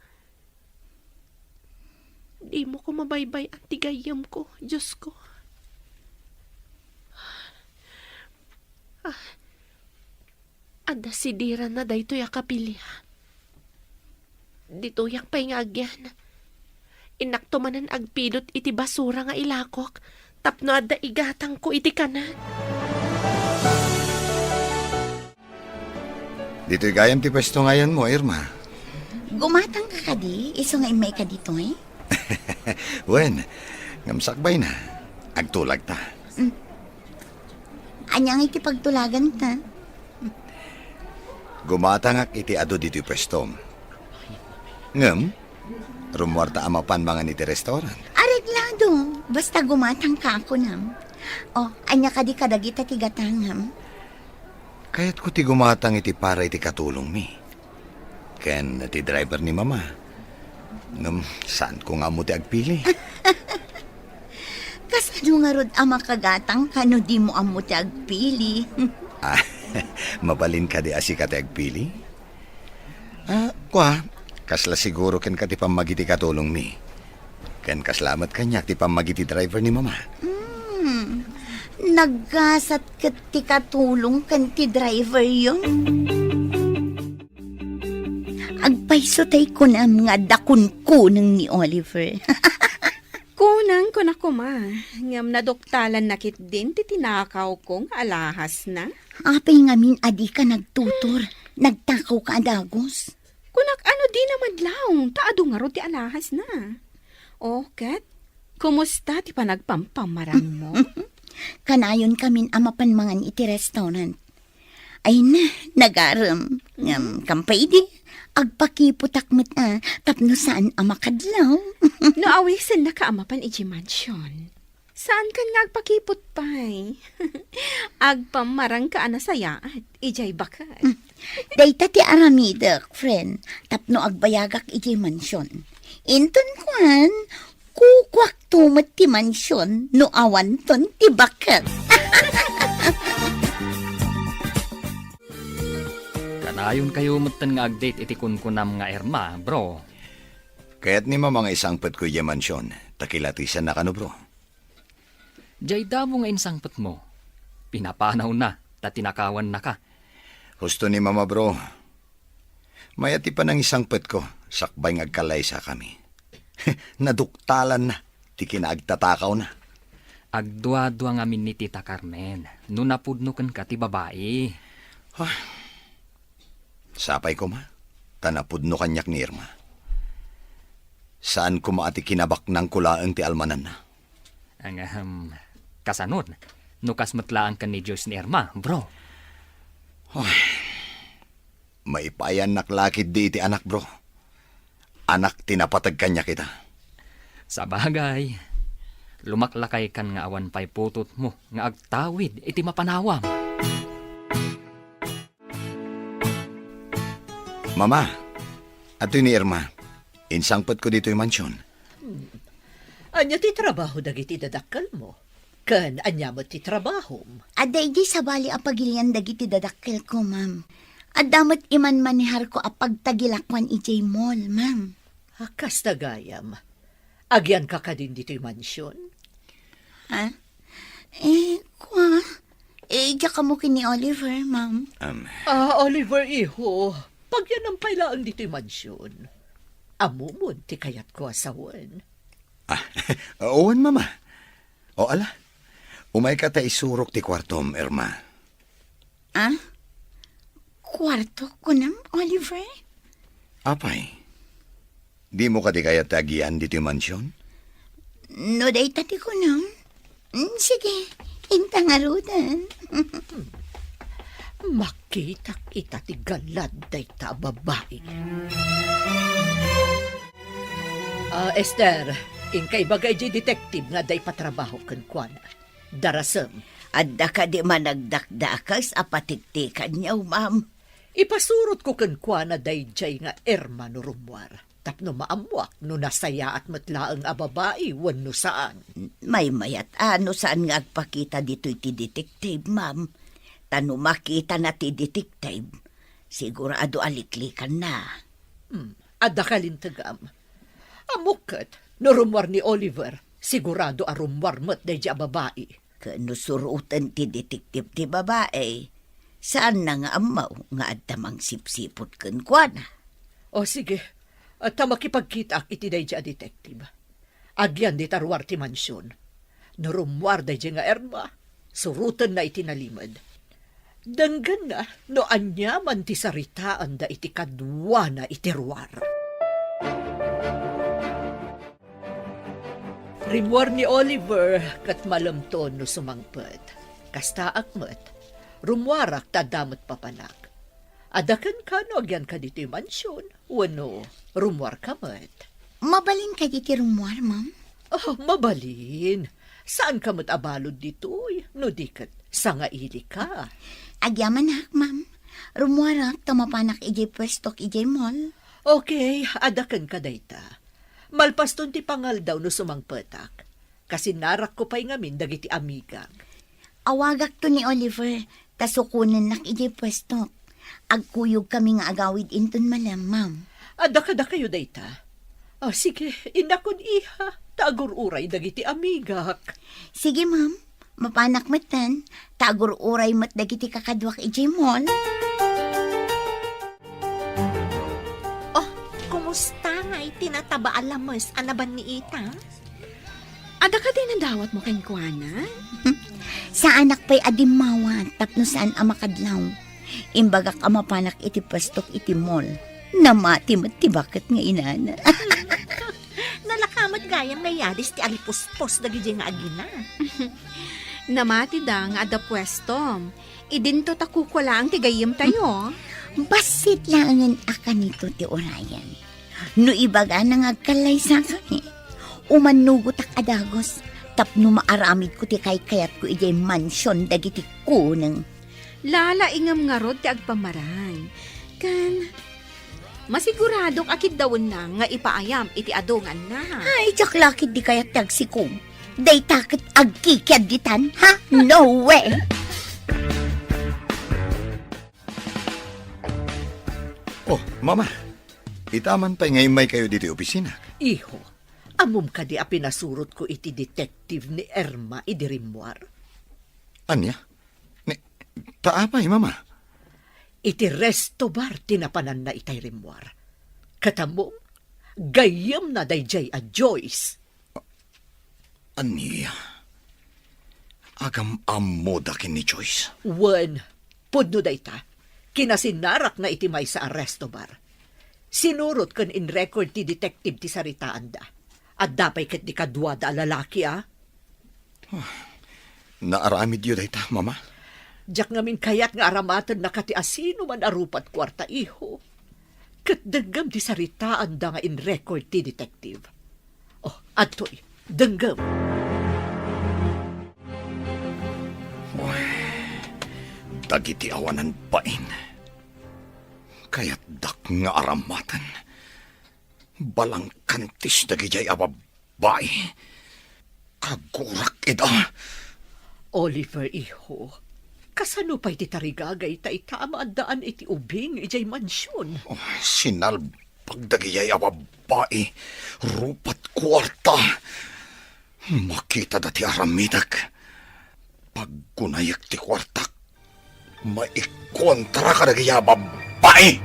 Di mo ko mabaybayan tigayim ko, Diyos ko. Ada sidiran na daytoy akapilya. Dito yak pa'y nga agyan. Inaktumanan agpidot iti basura nga ilakok. Tapno ada igatang ko iti kanan. Dito'y gayam ti pwesto ngayon mo, Irma. Gumatang ka kadi, iso nga imay ka dito eh. Wen, ngamsakbay na. Agtulag ta. Anyang iti pagtulagan ta. Gumatangak iti ado dito'y pwesto. Ngam, rumwarta amapan mga niti restaurant. Areglado, basta gumatang ka ako nam. O, anya ka di kadagita ti gatangam. Kaya't ko ti gumatang iti para iti katulong mi. Ken ti driver ni mama. Ngam, saan ko nga mo ti agpili? Kasano nga rod ama kagatang kano di mo amo ti agpili. Mabalin ka di asi ka ti agpili? Kwa, kasla siguro ken ka ti pamagiti katulong mi. Ken kaslamat kanya ti pamagiti driver ni mama. Naggasat ka ti katulong kan ti driver yun. Agpaisotay ko na mga dakun-kunang ni Oliver. Kunang ko na kuma. Ngam nadoktalan nakit din ti tinakaw kong alahas na. Apay ngamin adi ka nagtutor. Nagtakaw ka adagos. Kunak ano di naman laong, taado nga ro ti alahas na. O, Kat, kumusta ti panagpampamarang mo? Kanayon kamin amapanmangan iti restaurant. Ay na, nagaram. Kampay di, agpakiputak mo't tapno saan amakadlaw. No awisan na kaamapan iti mansion. Saan ka nga agpakipot pa'y? Agpamarang ka anasaya at ijay bakat. Dayta ti Aramida, friend, tapno agbayagak iti mansyon. Inton kwan, kukwak tumat ti mansyon, no awan ton ti bakat. Kanayon kayo mutan nga agdate iti kunkunam nga Irma, bro. Kaya't ni mga isang pet ko yung mansyon, takilatisan na kano, bro. Jay damo nga insangpet mo. Pinapanaw na, tatinakawan na ka. Husto ni mama, bro. Mayati pa ng isang pet ko, sakbay ngagkalay sa kami. Naduktalan na, ti kinaagtatakaw na. Agdwa-dwa nga min ni Tita Carmen, no napudnukan ka ti babae. Sapay ko ma, tanapudno kanyak ni Irma. Saan ko maati kinabak ng kulaang ti almanan na? Ang kasanod, nukas matlaan ka ni Diyos ni Irma, bro. Maipayan naklakid di iti anak, bro. Anak tinapatag kanya kita. Sa bagay, lumaklakay kan nga awan pay putot mo nga agtawid iti mapanawam. Mama, ato ni Irma. Insangpat ko dito yung mansyon. Anya ti trabaho dagiti dadakkel mo. Kan anya mo ti trabaho. Aday di sa bali apagilian dagiti dadakkel ko, ma'am. Adamot iman manihar ko apagtagilakwan ijay mall, ma'am. Akas tagayam. Agyan ka ka din dito yung mansyon. Ha? Diya ka mo kini Oliver, ma'am. Oliver, iho. Pag yan ang pailaan dito yung mansyon. Amumon ti kayat ko asawan. Owan, mama. O ala, umay ka ta isurok ti kwartom, Irma. Kwarto ko nam, Oliver? Apay, di mo ka di kaya tagian dito yung mansyon? No, day tati ko nam. Sige, intangarutan. Makita kita ti galad day ta babae. Esther, inkay bagay di detective nga day patrabaho kan kwan. Darasem. Adda ka di managdakdakas apatiktikan niyaw, ma'am. Ipasurot ko kan kwan na day jay nga Irma no rumwar. Tapno maamuak no nasaya at matlaang a babae wenno saan. May mayat ano saan nga agpakita dito iti detective, ma'am. Tano makita na ti detective, sigurado aliklikan na. Adda kalintagam. Amukat, no rumwar ni Oliver, sigurado a rumwar mat day a babae. Kano surutan ti detective ti babae, saan na nga amaw nga adtamang sipsipot kan kwana? O sige, at makipagkita ak iti day a detective. Agyan di tarwar ti mansyon. No rumwar day nga Irma, surutan na iti nalimad. Danggan na, no anya man ti saritaan da iti kadwa na iti ruwar. Rimwar ni Oliver, kat malamton no sumangpet. Kasta akmet, rumwarak tadamot papanak. Adakan ka no agyan ka dito yung mansyon, wano, rumwar ka met. Mabalin ka diti rumwar, ma'am? Oh, mabalin. Saan ka mat abalod dito, no dikat, sangaili ka. Agyaman hak, ma'am. Rumwarak tamapanak ijay pwestok ijay mall. Okay, adakan ka dayta. Malpaston ti pangal daw no sumangpetak. Kasi narak ko pa'y ngamin dagiti amigak. Awagak to ni Oliver, tasukunan nak ijay pwestok. Agkuyog kami nga agawid inton malam, ma'am. Adaka kayo dayta. Sige, inakon iha. Tagur-uray dagiti amigak. Sige, ma'am. Mapanak matan. Tagur-uray mat dagiti kakadwak ijay mall. Kumusta nga itinataba alamos anaban ni Ita? Ada ka din ang dawat mo kay Kuana? Sa anak pa'y adimawan, tapno saan amakadlaw. Imbagak amapanak iti pastok iti mall. Namati mat ti bakit nga inana. Nalakamot gayam na yadis ti alipuspos dagi nga agina. Namati da nga ada pwestom. Idinto takukula ang tigayim tayo. Basit langan akan nito ti orayan. No ibaga na ngagkalay sa kami. Umanugot ak adagos. Tapno maaramid ko ti kayat ko ijay mansyon dagiti kunang. Lala ingam nga rod ti agpamarang. Kan, masiguradok akid dawon na nga ipaayam iti adungan na. Ay, jaklakid di kaya tagsikom. Day takit agkikyad ditan, ha? No way! Oh, mama. Itaman pa ngayon may kayo dito opisina. Iho, amum ka di a pinasurot ko iti detective ni Irma idirimwar. Anya? Taapay, mama. Iti resto bar tinapanan na itay rimwar. Katamong, gayam na dayjay a Joyce. Anya? Agam amodakin ni Joyce. Wen, pudno dayta, kinasinarak na iti may sa resto bar. Sinurot kan in record ti detective ti saritaan da. At dapay ket di kadwa da lalaki, Naaramid yun dayta, mama. Diyak ngamin kayat nga aramatan na kati asino man arupat kwarta iho. Kat danggam ti saritaan da nga in record ti detective. Oh, atoy, danggam. dagiti awanan bain. Kaya't dak nga aramatan. Balang kantis dagijay ababay. Kagurak ida. Oliver, iho, kasano pa'y titarigagay ta itama at daan iti ubing ijay mansyon? Oh, sinalbag dagijay ababay. Rupat kwarta. Makita dati aramidak. Paggunayak ti kwartak. Maikontra ka dagijay ababay.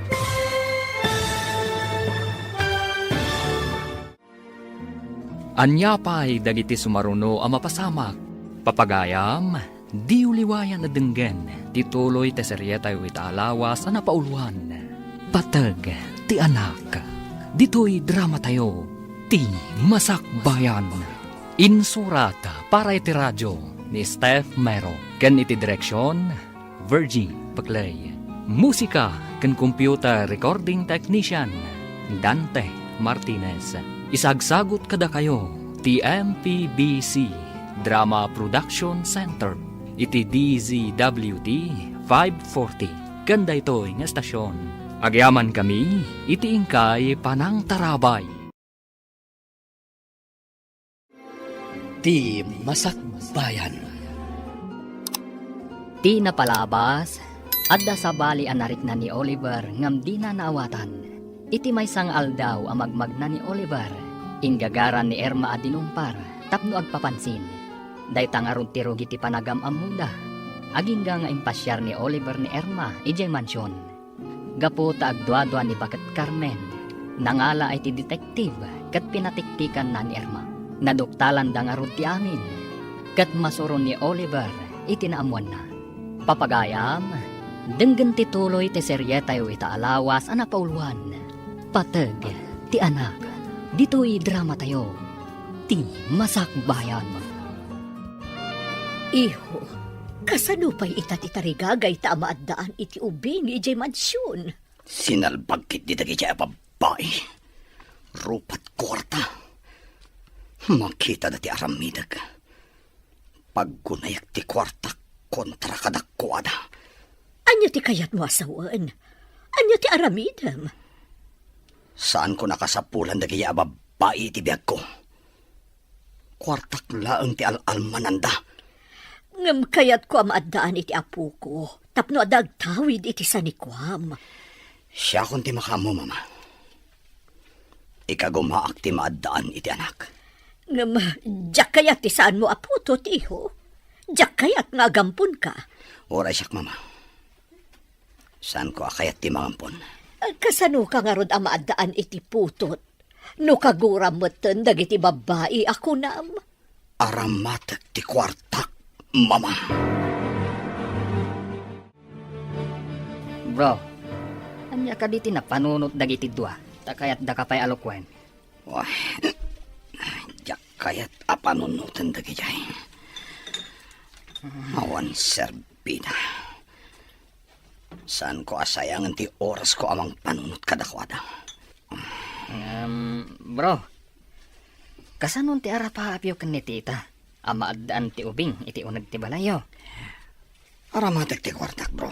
Anya pa'y dagiti sumaruno ang mapasamak. Papagayam, di uliwayan na denggen, tituloy te seryeta iti alawas na napauluan. Patag, ti anak, dito'y drama tayo, ti masakbayan. Insurata para iti radyo ni Steph Mero. Ken iti direksyon, Virgie Paclay. Musika ken computer recording technician, Dante Martinez. Isagsagot kada kayo, TMPBC Drama Production Center, iti DZWD 540. Ganda ito nga estasyon. Agyaman kami, iti ingkay panang tarabay. Ti masakbayan. Ti napalabas, adda sa bali anarik na ni Oliver ngam di na naawatan. Iti may sang aldaw ang magmagna ni Oliver. Ingagaran ni Erma adinumpar, tapno agpapansin. Day tangarong tirog iti panagam amuda. Agingga nga impasyar ni Oliver ni Erma, ijay mansyon. Gapo ta agdwa-dwa ni Bakat Carmen. Nangala ay ti detective, kat pinatiktikan na ni Erma. Naduktalan da nga ron ti amin. Kat masuron ni Oliver, itinaamuan na. Papagayam, denggan tituloy ti seryeta iti alawas ana pauluan. Patag, ti anak, dito'y drama tayo, ti masakbayan. Iho, kasano pa'y itatitarigagay ta amaadaan iti ubing ijay mansyon? Sinalbagkit di dagijay ababay. Rupat kwarta. Makita dati aramidag. Paggunayak ti kwarta kontra kadakwada. Anya ti kayat mo asawan? Anya ti aramidam? Saan ko nakasapulan dagi ababay iti biyag ko? Kwartak laeng ti al-almananda. Ngam kayat ko amaadaan iti apu ko, tapno adagtawid iti sanikwam. Siya kung ti makamo, mama. Ikagumaak ti maadaan iti anak. Ngam, jak kayat ti saan mo aputo, tiho? Jak kayat nga gampun ka? Oray siyak, mama. Saan ko akayat ti mangampon? Kasano ka nga rod amaadaan iti putot? No kaguram moten dagiti babae ako nam. Aramatek ti kwartak, mama. Bro, anya ka diti na panunot dagiti dua, takayat da kapay alokwen. Wah, jak kayat apanunutan dagi jay. Awan serbida. Saan ko asayangan ti oras ko amang panunot kadakwada? Bro, kasanon ti arapapyo ken ni tita? Amaadaan ti ubing iti unag ti balayo. Aramatek ti kwartak, bro.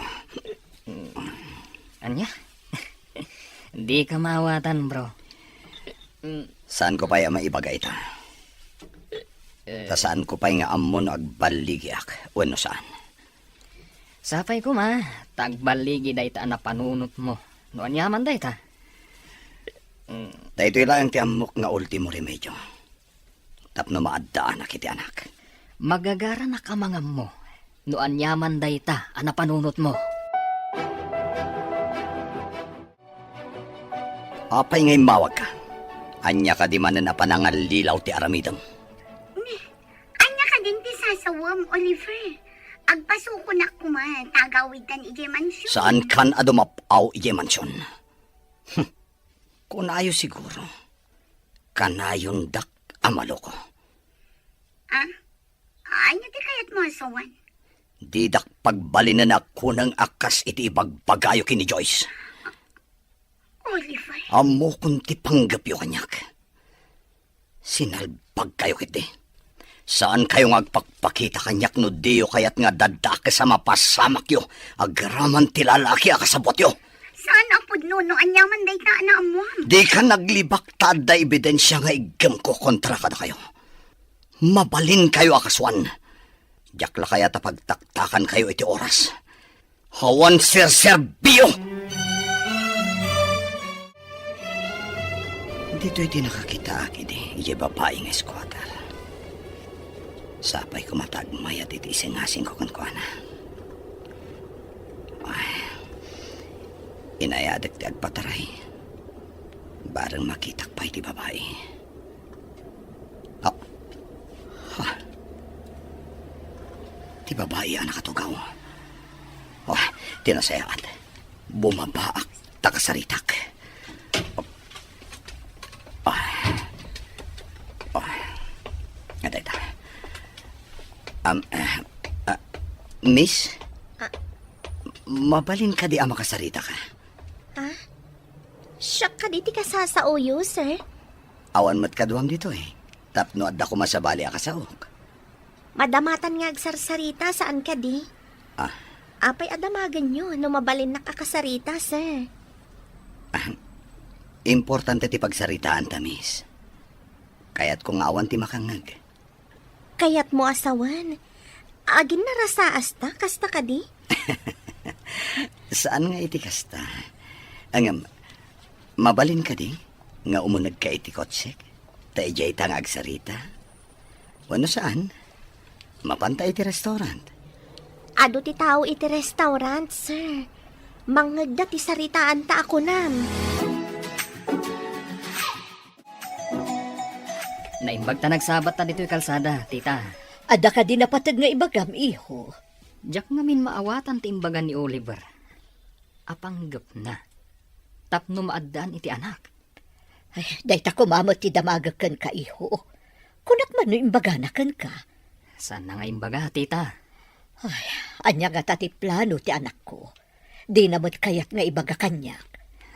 Anya? Di ka mawatan, bro. Saan ko pa'y maibagay ta? Saan ko pa'y nga amon agbaligyak? Wano saan? Sapay ko ma, tagbaligi day ta na panunot mo. Noan yaman day ta. Dahito ilang ti amok nga ultimo remedyo. Tapno maadaan na kiti anak. Magagara na kamangam mo. Noan yaman day ta, ana panunot mo. Apay ngay mawag ka. Anya ka di man na panangalilaw ti aramidang. Anya ka din ti sasawam, Oliver. Agpasuko na kuman, tagawid kan ije mansyon. Saan kan adumapaw ije mansyon? Kunayo siguro. Kanayon dak amalo ko. Anya ti kayat mo asawan? Di dak pagbalinan ako ng akas iti ibagbagayo kini Joyce. Oliver. Amo kung ti panggapyo kanyak. Sinalbag kayo kiti. Saan kayo ngagpakpakita kanyak no diyo kayat nga dadak sa mapasamak yo. Agraman ti lalaki akasabot yo. Saan ang pudno no anyaman day ka na amuam? Di ka naglibak tada ebidensya nga igam ko kontra kada kayo. Mabalin kayo akaswan. Diyak la kaya tapagtaktakan kayo iti oras. Hawan sir-serbio! Dito iti nakakita akid iti babae nga squatter. Sapay ko matagmayat iti isingasing ko kankwana. Ay, inayadak ti agpataray. Barang makitak pa iti babae. Oh. Ha. Ti babae ang nakatugaw. Oh, tinasayaan. Bumabaak takasaritak. Miss? Mabalin ka di makasarita ka. Siya ka di ti kasasauyo, sir. Awan mat kaduam dito Tapno adda ko masabali akasaok. Madamatan nga agsarsarita saan ka di? Apay adamagan nyo no mabalin nakakasarita, sir. Importante ti pagsaritaan ta, miss. Kaya't kung awan ti makangag. Kaya't mo asawan. Agin narasaas ta, kasta ka di? Saan nga iti kasta? Angam, mabalin ka di? Nga umunag ka iti kotsek? Taijay ta nga agsarita? Wano saan? Mapanta iti restaurant. Ado ti tao iti restaurant, sir. Mangagda ti saritaan ta ako nam. Naimbag ta nagsabat ta dito'y kalsada, tita. Ada ka din napatag nga ibagam, iho. Diyak nga min maawatan ti imbagan ni Oliver. Apanggap na. Tapno maadaan iti anak. Ay, dayta kumamot ti damagakan ka, iho. Kunat man no imbaganakan ka. Saan na nga imbaga, tita? Ay, anya nga tati plano ti anak ko. Di namot kayat nga ibaga kanyak.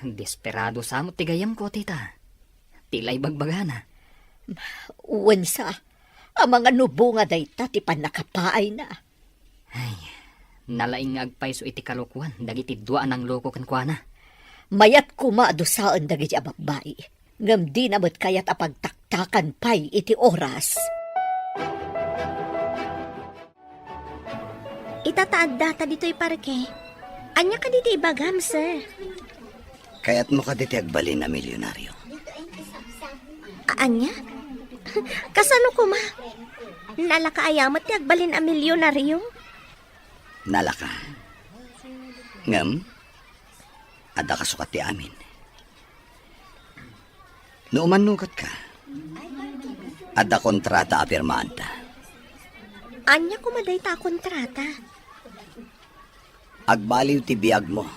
Desperado samot ti gayam ko, tita. Tila'y bagbagana. Uwansa, ang mga nubo nga dayta ti panakapaay na. Ay, nalaing agpayso iti kalukwan, dagiti duaan ang loko kankwana. Mayat kumadusaan dagiti ababay. Ngam di namot kayat apagtaktakan pay iti oras. Itataad data dito'y parke. Anya ka dito ibagam, sir. Kaya't mo ka diti agbalin na milyonaryo. Anya? Kasano ko ma? Nalakaayamat ti agbalin a milyonaryo? Nalaka. Ngam, ada ka sukat ti amin. No umanukat ka, ada kontrata apirmaan ta. Anya kumaday ta kontrata? Agbaliw ti biyag mo.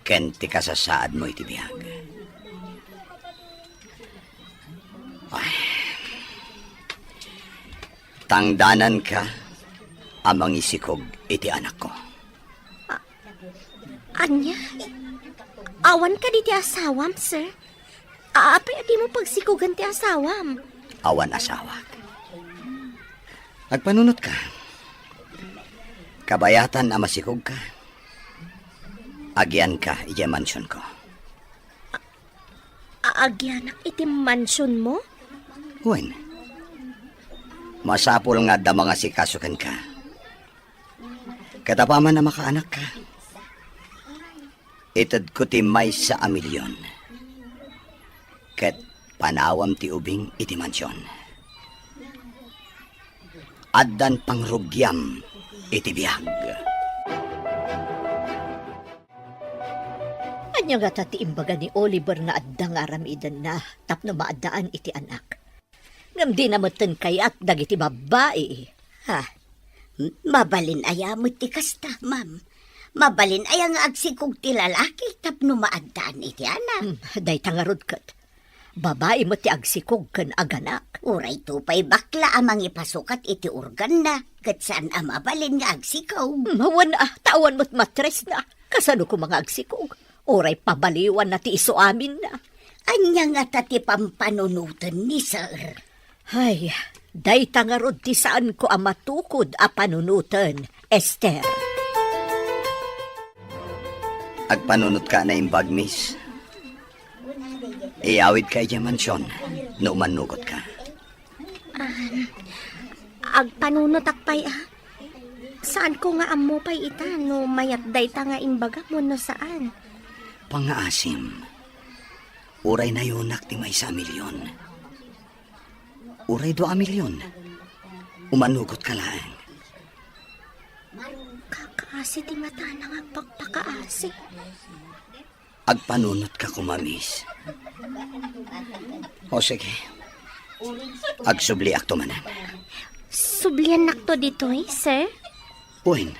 Ken ti kasasaad mo iti biyag. Ay. Tangdanan ka amang isikog iti anak ko. Anya? Awan ka di ti asawam, sir? Apay adi mo pagsikugan ti asawam? Awan asawak. Agpanunot ka. Kabayatan na masikog ka. Agyan ka iti mansyon ko. Agyanak iti mansyon mo? Huwin. Masapul nga da mga sikasukan ka. Katapaman na makaanak ka. Itad ko ti may sa amilyon. Ket panawam ti ubing iti mansyon. Addan pangrugyam iti biyag. Anya nga tati imbaga ni Oliver na addang aramidan na tapno maadaan iti anak. Ngam di namatan kayak dagiti babae. Ha? Mabalin ayamot ti kasta, ma'am. Mabalin ayang agsikog ti lalaki tapno maadaan iti anak. Day tangarod kat. Babae mo ti agsikog kan aganak. Uray tupay bakla amang ipasukat iti organ na. Kat saan ang mabalin nga agsikog. Mawan tawan mo't matres na. Kasano ko mga agsikog. Uray pabaliwan na ti iso amin na. Anya nga tati pampanunutan ni sir. Ay, Day tangarod ti saan ko ang matukod a panunutan, Esther. Agpanunot ka na imbag, miss. Iawid ka iya mansyon, no manugot ka. Agpanunot akpay Saan ko nga amo pay ita no mayat day ta nga imbaga mo no saan? Pangaasim. Uray na yunak ti may 1 milyon. Uray 2 milyon. Umanugot ka lang. Kakaasi ti mata nang agpakpakaasi. Agpanunot ka kumamis. O sige. Agsubli akto manan. Sublian nakto dito sir? Uwin.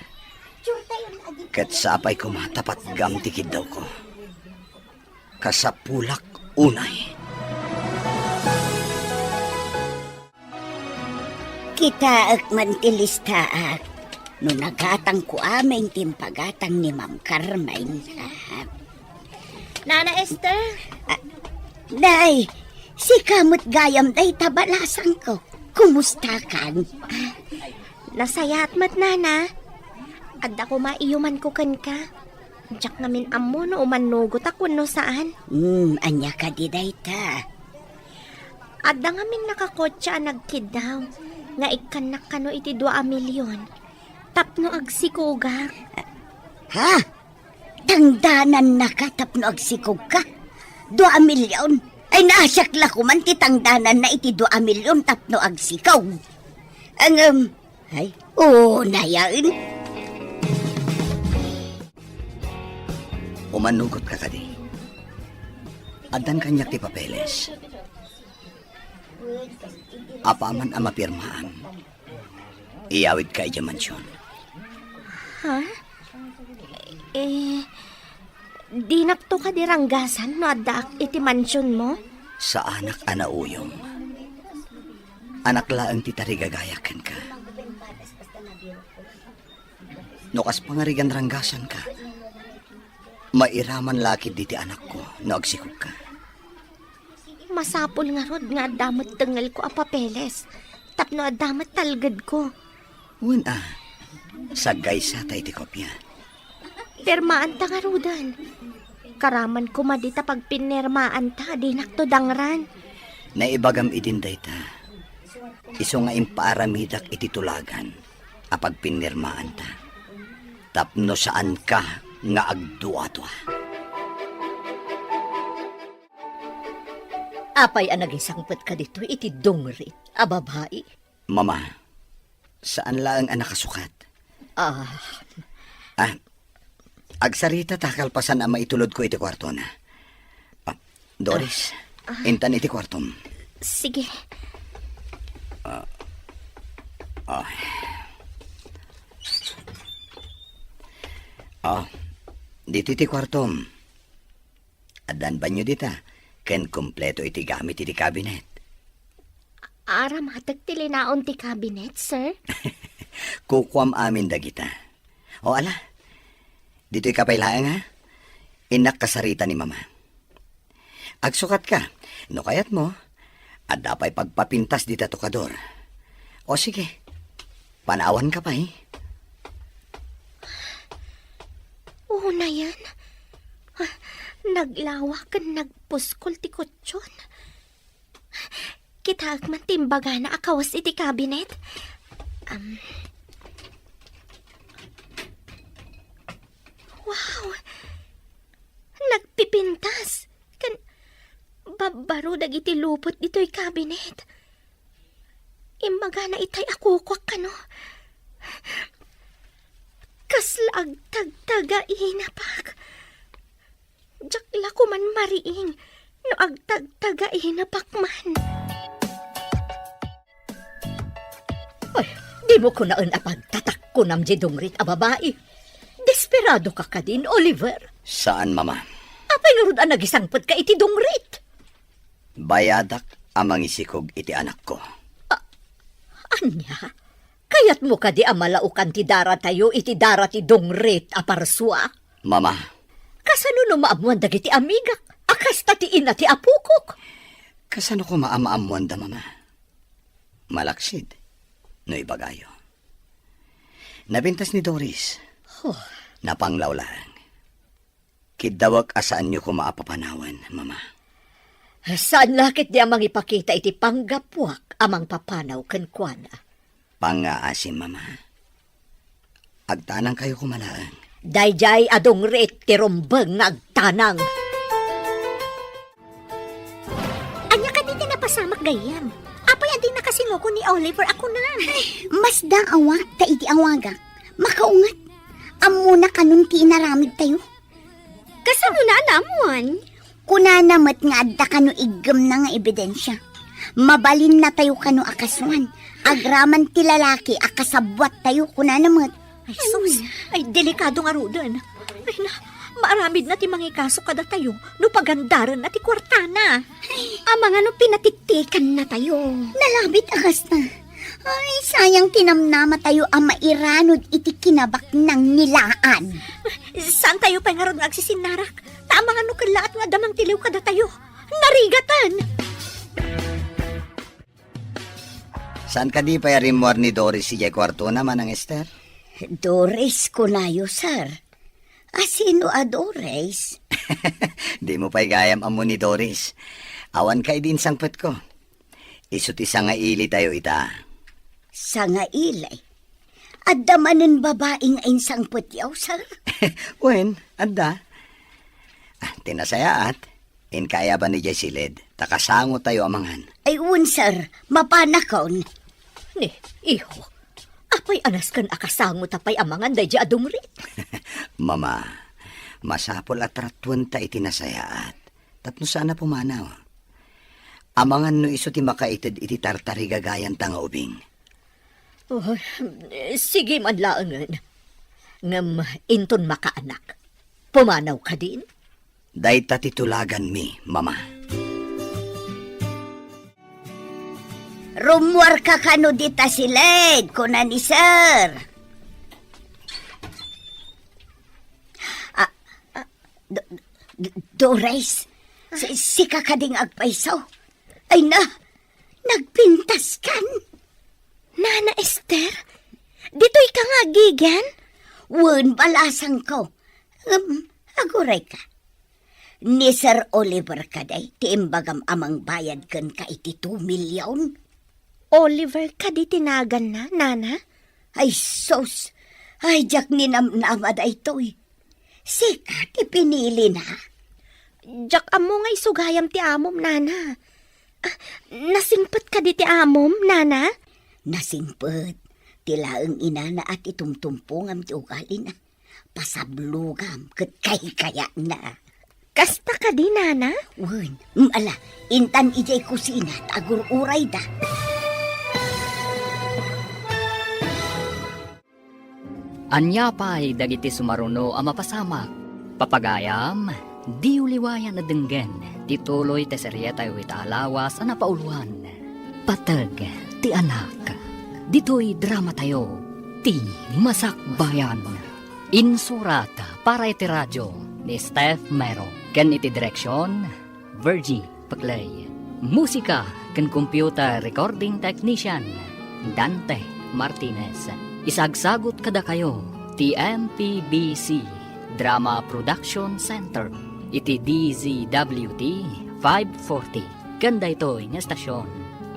Kat sapay ko matapat gam tikid daw ko. Kasapulak unay. Kita ak mantilistaan. No nagatang ko aming timpagatang ni Ma'am Carmine. Nana Esther? Day, si kamot gayam day tabalasan ko. Kumusta kan? Nasayat mat nana. Adda ko maiyuman ko kan ka. Diyak namin amo no umanugot ako no saan. Anya ka di day ta. Adda ngamin nakakotsa nagkid daw. Nga ikanak kano iti 2 milyon. Tapno agsikuga. Ha? Tangdanan na ka tapno agsikog ka? 2 milyon? Ay nasakla ko man ti tangdanan na iti 2 milyon tapno agsikaw. Ay, nayain. Umanugot ka kadi. Adan kanyak ti papeles. Apaman ang mapirmaan. Iawid ka iya mansyon. Ha? Di nakto ka di ranggasan no adda iti mansyon mo? Sa anak anauyong. Anak laang ti tarigagayakan ka. Nokas pangarigan ranggasan ka. Mairaman laki di ti anak ko no agsikog ka. Masapol nga rod nga damat tengal ko a papeles. Tapno damat talgad ko. Sagay sa tay ti kopya. Pirmaan ta nga rodan. Karaman ko madita pag pinirmaan ta, di nakto dangran. Naibagam idinday ta. Iso nga imparamidak iti tulagan. Apag pinirmaan ta. Tapno saan ka nga agduwa-duwa. Apay ang nagisangpat ka dito, iti dongrit, a babae. Mama, saan lang ang nakasukat? Agsarita takalpasan ang maitulod ko iti kwarto na. Doris, intan iti kwartom. Sige. Dito iti kwartom. Adan ba nyo dita? Ken kompleto iti gamit iti kabinet. Aram hatag tilinaon ti cabinet, sir? Kukwam amin dagita. O ala, dito ikapailaan ha? Inak kasarita ni mama. Agsukat ka, no kayat mo, at dapay pagpapintas di tatokador. O sige, panawan ka pa Oo na yan. Naglawak kan nagpuskol ti kutsyon. Kita man timbaga na akawas iti kabinet. Wow! Nagpipintas. Kan babaro dagiti lupot dito'y kabinet. Imbaga na itay akukwak ka no. Kaslag tagtaga inapak. Jakla ko man mariing no agtagtaga inapak man. Ay, di mo ko naan apagtatak ko nam di dongrit a babae. Desperado ka ka din, Oliver. Saan, mama? Apay nga rod ang nagisangpat ka iti dongrit. Bayadak amang isikog iti anak ko. Anya? Kayat mo ka di amalaukan ti dara tayo iti dara ti dongrit a parsua? Mama. Kasano no maamuan dagiti amigak? Akas tati ina ti apukok? Kasano ko maamaamuan da, mama? Malaksid. No ibagayo. Nabintas ni Doris. Napanglaw lang. Kidawak asaan niyo ko maapapanawan, Mama. Saan lakit di amang ipakita iti panggapwak amang papanaw ken kuana. Pangaasim, Mama. Agtanang kayo kumalaang. Dayjay adong ret ti rumbeng nga agtanang. Anya ka di napasamak gayam. Apay adi nakasinoko ni Oliver ako na. Mas daawak ta iti awaga. Makaungat. Amo na kanun ti inaramid tayo. Kasano na alamon? Kuna namat nga adda kano igem na nga ebidensya. Mabalin na tayo kano akaswan. Agraman ti lalaki akasabwat tayo kuna namat. Ay sus, ay delikado nga rudan. Ay na, maaramid na ti mangikaso kada tayo no pagandaran na ti kwartana. Amang ano pinatitikan na tayo. Nalabit akas na. Ay, sayang tinamnama tayo ang mairanod iti kinabak ng nilaan. Saan tayo pa nga ron agsisinarak? Tama nga no kalaat nga damang tiliw kada tayo. Narigatan! Saan ka di pa rimor ni Doris si kwarto naman ang Esther? Doris kunayo, sir. Asino a Doris? Di mo pa'y gayam amo ni Doris. Awan kay din sangpet ko. Isut isa nga ili tayo ita. Sa nga ilay. Adda manen babaeng ainsang putyaw, sir. Wen, adda. Tinasaya at. In kaya ba ni Jessiled? Takasango tayo amangan. Ay, sir. Mapanakaon. Ni, iho. Apay anas kan akasango tapay amangan dayjay adong ret. Mama, masapol at ratwan ta itinasaya at. Tapno sana pumanaw. Amangan no iso ti makaited iti tartari gagayan tanga ubing. Oh, sige man laangan. Ngam inton makaanak. Pumanaw ka din? Dayta titulagan mi, Mama. Rumwar ka kano dita silid, kuna ni sir. Doris, si kakading agpaisaw. Ay na, nagpintas kan. Nana Esther, dito'y ka nga gigan? Wen, balasang ko. Aguray ka. Ni Sir Oliver kaday, tiimbagam amang bayad kan ka iti 2 milyon. Oliver ka di tinagan na, Nana? Ay sos, ay jak ninamnamad ay to'y. Sika, ti pinili na. Jak amo nga isugayam ti amom, Nana. Nasingpet ka di ti amom, Nana? Nasingpet, tilaang inana at itumtumpungam ti ugali na. Pasablugam, kat kaya na. Kasta ka di, Nana? Wen, ala, intan ijay kusina, tagur-uray da. Anya pa'y dagiti sumaruno ang mapasamak. Papagayam, di uliwayan na denggen. Tituloy te seryeta yu alawas ang napauluan. Patag, ti anak. Dito'y drama tayo. Ti masakbayan. Insurata para iti radyo ni Steph Mero. Ken iti direksyon, Virgie Paglay. Musika ken computer recording technician, Dante Martinez. Isagsagot kada kayo, TMPBC Drama Production Center, iti DZWT 540. Ganda ito'y nga stasyon.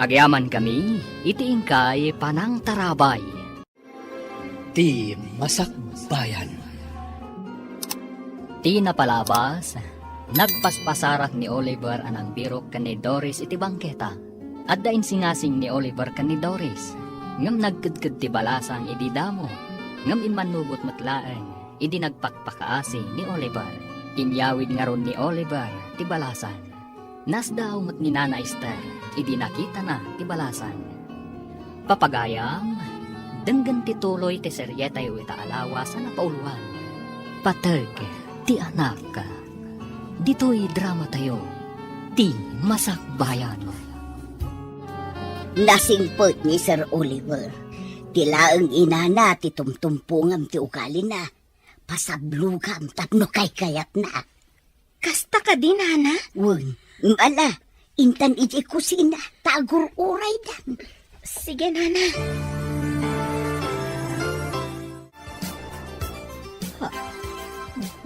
Agyaman kami, iti ingkay Panang Tarabay. Ti Masakbayan. Ti napalabas, nagpaspasarak ni Oliver anang birok kan ni Doris iti bangketa. At dain singasing ni Oliver kan ni Doris. Ngam nagkudkud ti balasang idi damo. Ngam inmanugot matlaeng, idi nagpakpakaasi ni Oliver. Inyawid nga ron ni Oliver ti balasan. Nasdaw mat ni Nana Esther, idi nakita na ti balasan. Papagayam, denggan ti tuloy ti seryeta yu ita alawas na pauluan. Patag, ti anak. Dito'y drama tayo, ti masakbayan. Nasingpot ni Sir Oliver. Tilaang inana ti tumtumpungam ti ugali na. Pasablugam tapno kay kayat na. Kasta ka di, Nana? Wen, ala, intan iti kusina, tagur uray dan. Sige, Nana.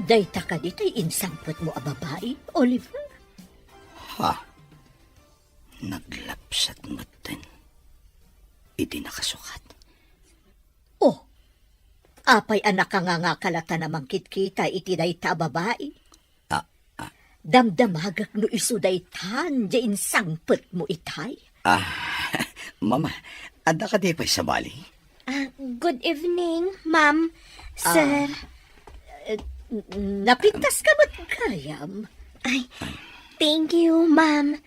Dayta ka dita'y insampot mo a babae, Oliver. Ha? Naglapsat mo din. Iti nakasukat. Oh, apay anak ka nga kalata namang kitkita iti dayta babae. Damdamagak no iso daytan, di insampot mo itay. Mama, ada ka di pa sa bali? Good evening, Ma'am, Sir. Napintas ka ba't kayam? Ay, thank you, Ma'am.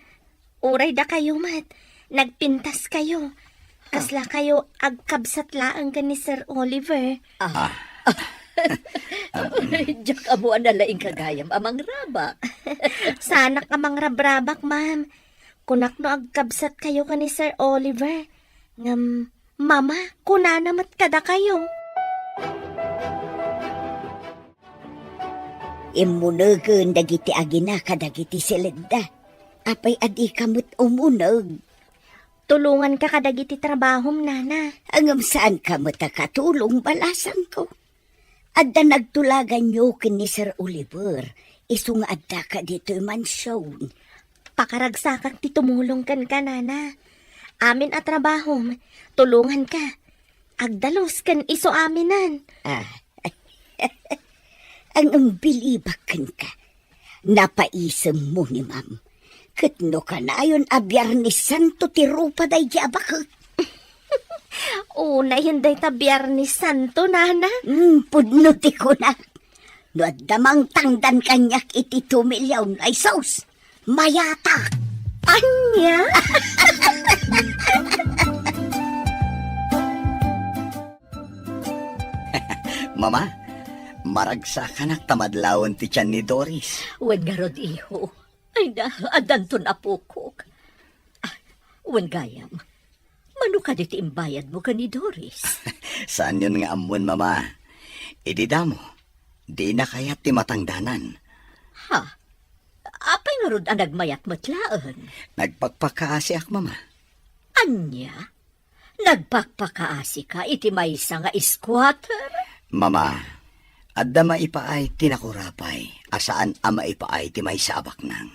Uray da kayo, mat. Nagpintas kayo. Kasla kayo agkabsat laang ni Sir Oliver. Diyak amo ang nalaing kagayam amang raba. Sana ka mang rabrabak, Ma'am. Kunak no agkabsat kayo ni Sir Oliver. Mama, kunanamat kada kayo. Imunagan dagiti agina kadagiti silagda. Apay adi kamot umunag. Tulungan ka kadagiti trabahom, Nana. Angam saan kamot katulong balasang ko. Adda nagtulagan nyo ni Sir Oliver. Iso nga adda ka dito'y mansyon. Pakaragsakak ti tumulong kan ka, Nana. Amin at trabahom, tulungan ka. Agdalos kan iso aminan. Ang umbilibakan ka. Napaisam mo ni Ma'am. Katno ka na ayon a Biyernes Santo ti rupa day jabakot. Una yun day ta Biyernes Santo, Nana. Pudno ti ko na. No damang tangdan kanyak iti 2 milyon ay sauce. Mayatak. Anya? Mama, maragsakan tamadlawon ti tiyan ni Doris. Wen garod iho. Ay na, adanton apukok. Wen gayam. Mano ka diti imbayad mo ka ni Doris? Saan yun nga amon, Mama? Idida mo, di na kaya ti matangdanan. Ha? Apay nga rod ang nagmayat matlaan? Nagpagpakaasi ak, Mama. Anya? Nagpagpakaasi ka iti maysa nga squatter? Mama, adda maipaay tinakurapay, asaan ama ipaay ti may sabak nang.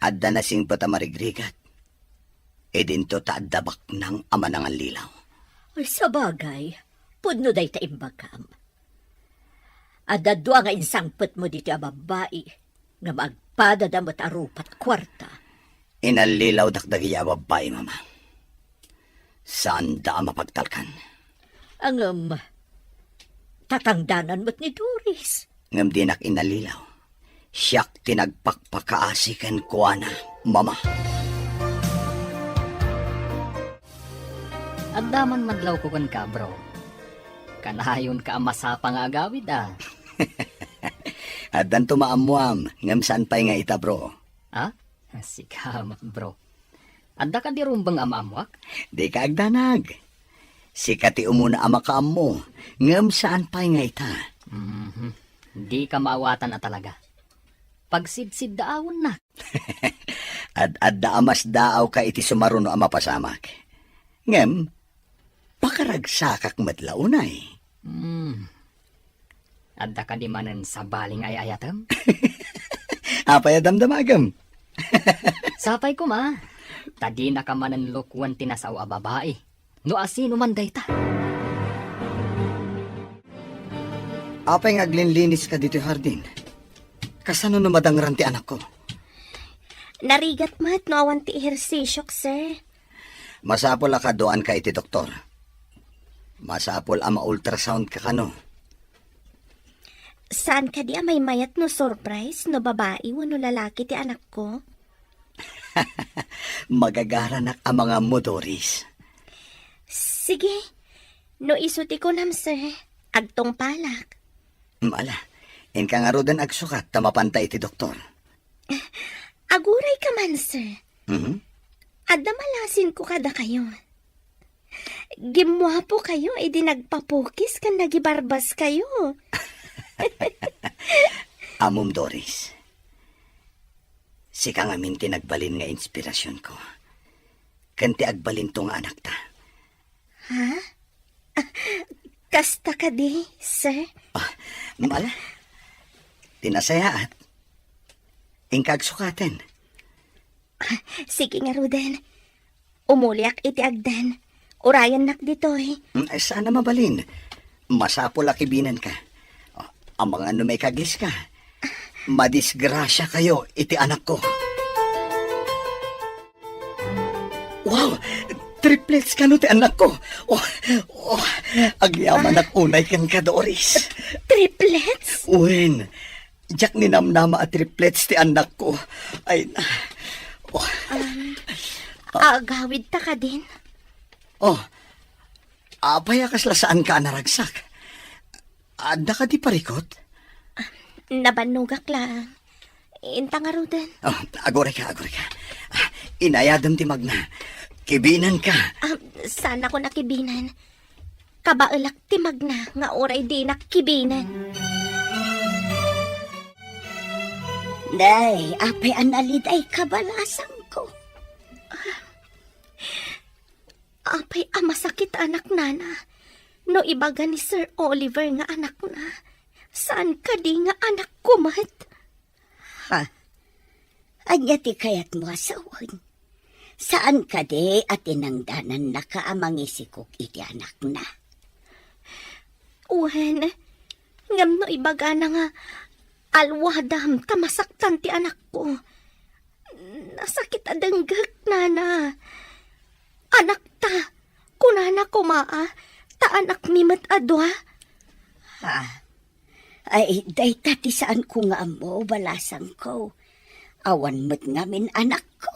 Adda nasing patamarigrigat, edinto ta adda baknang ama nang lilaw. Ay, sa bagay, pudno day ta imbagam. Adda doa nga insangpet mo dito a babae, nga magpadadamot arupat kwarta. Inalilaw dakdagi a babae, Mama. Saan da mapagtalkan? Ang, tatangdanan mo't ni Doris. Ngam dinak inalilaw. Siyak tinagpakpakaasikan ko na, Mama. Agdaman madlaw ko kan ka, bro. Kanahayon ka masapang agawid, Adan tumaamuam, ngam saan pa'y nga ita, bro? Sikamat, bro. Adda ka di rumbang amamwak? Di ka agdanag. Sikati umuna ama ka mo, ngam saan pa'y nga ita. Di ka maawatan na talaga. Pagsidsid daawon na. Ad daamas daaw ka iti sumaruno ama pasamak. Ngem, pakaragsakak matlaunay. Adda ka di manen sa baling ay ayatam? Apay adamdamagam. Sapay ko ma. Tadi na ka manen lokwan tinasaw a babae. No asino man dayta. Apay ngaglinlinis ka dito, Hardin. Kasano numadang ranti anak ko? Narigat mat no awan ti ehersisyo, sir. Masapol ka doan ka iti doktor. Masapol ama ultrasound ka kano. Saan ka di may mayat no surprise no babae wano lalaki ti anak ko? Magagaranak ang mga motoris. Sige, no isuti ko nam, sir. Agtong palak. Mala, in ka nga rodan agsukat, tamapantay iti doktor. Aguray ka man, sir. Adda malasin ko kada kayo. Gimwapo kayo, edi nagpapukis kan nagibarbas kayo. Amom Doris, si ka nga minti nagbalin nga inspirasyon ko. kanti agbalintong anak ta. Kasta ka di, sir? Mala, tinasaya at ingkag sukaten. Sige nga, Ruden. Umuliak iti agdan. Urayan nak ditoy. Sana mabalin. Masapol akibinan ka. Ang mga ano may kagis ka. Madisgrasya kayo, iti anak ko. Wow! Triplets ka no, ti anak ko. Agyaman ak unay kan ka, Doris. Triplets? Uwin, jak ninamnama at triplets ti anak ko. Ay na. Agawid ta ka din. Abay akasla saan ka naragsak? Ada ka di parikot? Nabanugak lang. Inta nga, Ruden. Agore ka. Inayadam ti magna. Kibinan ka. Sana ko nakibinan. Kabaelak ti magna nga oray di nakibinan. Day, apay analid ay kabalasan ko. Apay masakit anak nana. No ibaga ni Sir Oliver nga anak na. Saan ka di nga anak kumat? Anya ti kayat mo asawan. Saan ka di at inangdanan na kaamangisikok iti anak na? Uwen, ngam no ibaga na nga alwadam kamasaktan ti anak ko. Nasakit adanggak, nana. Anak ta, kunana kumaa, ta anak mi mat adwa. Ay, day tati saan ko nga mo, balasan ko. Awan mo't ngamin anak ko.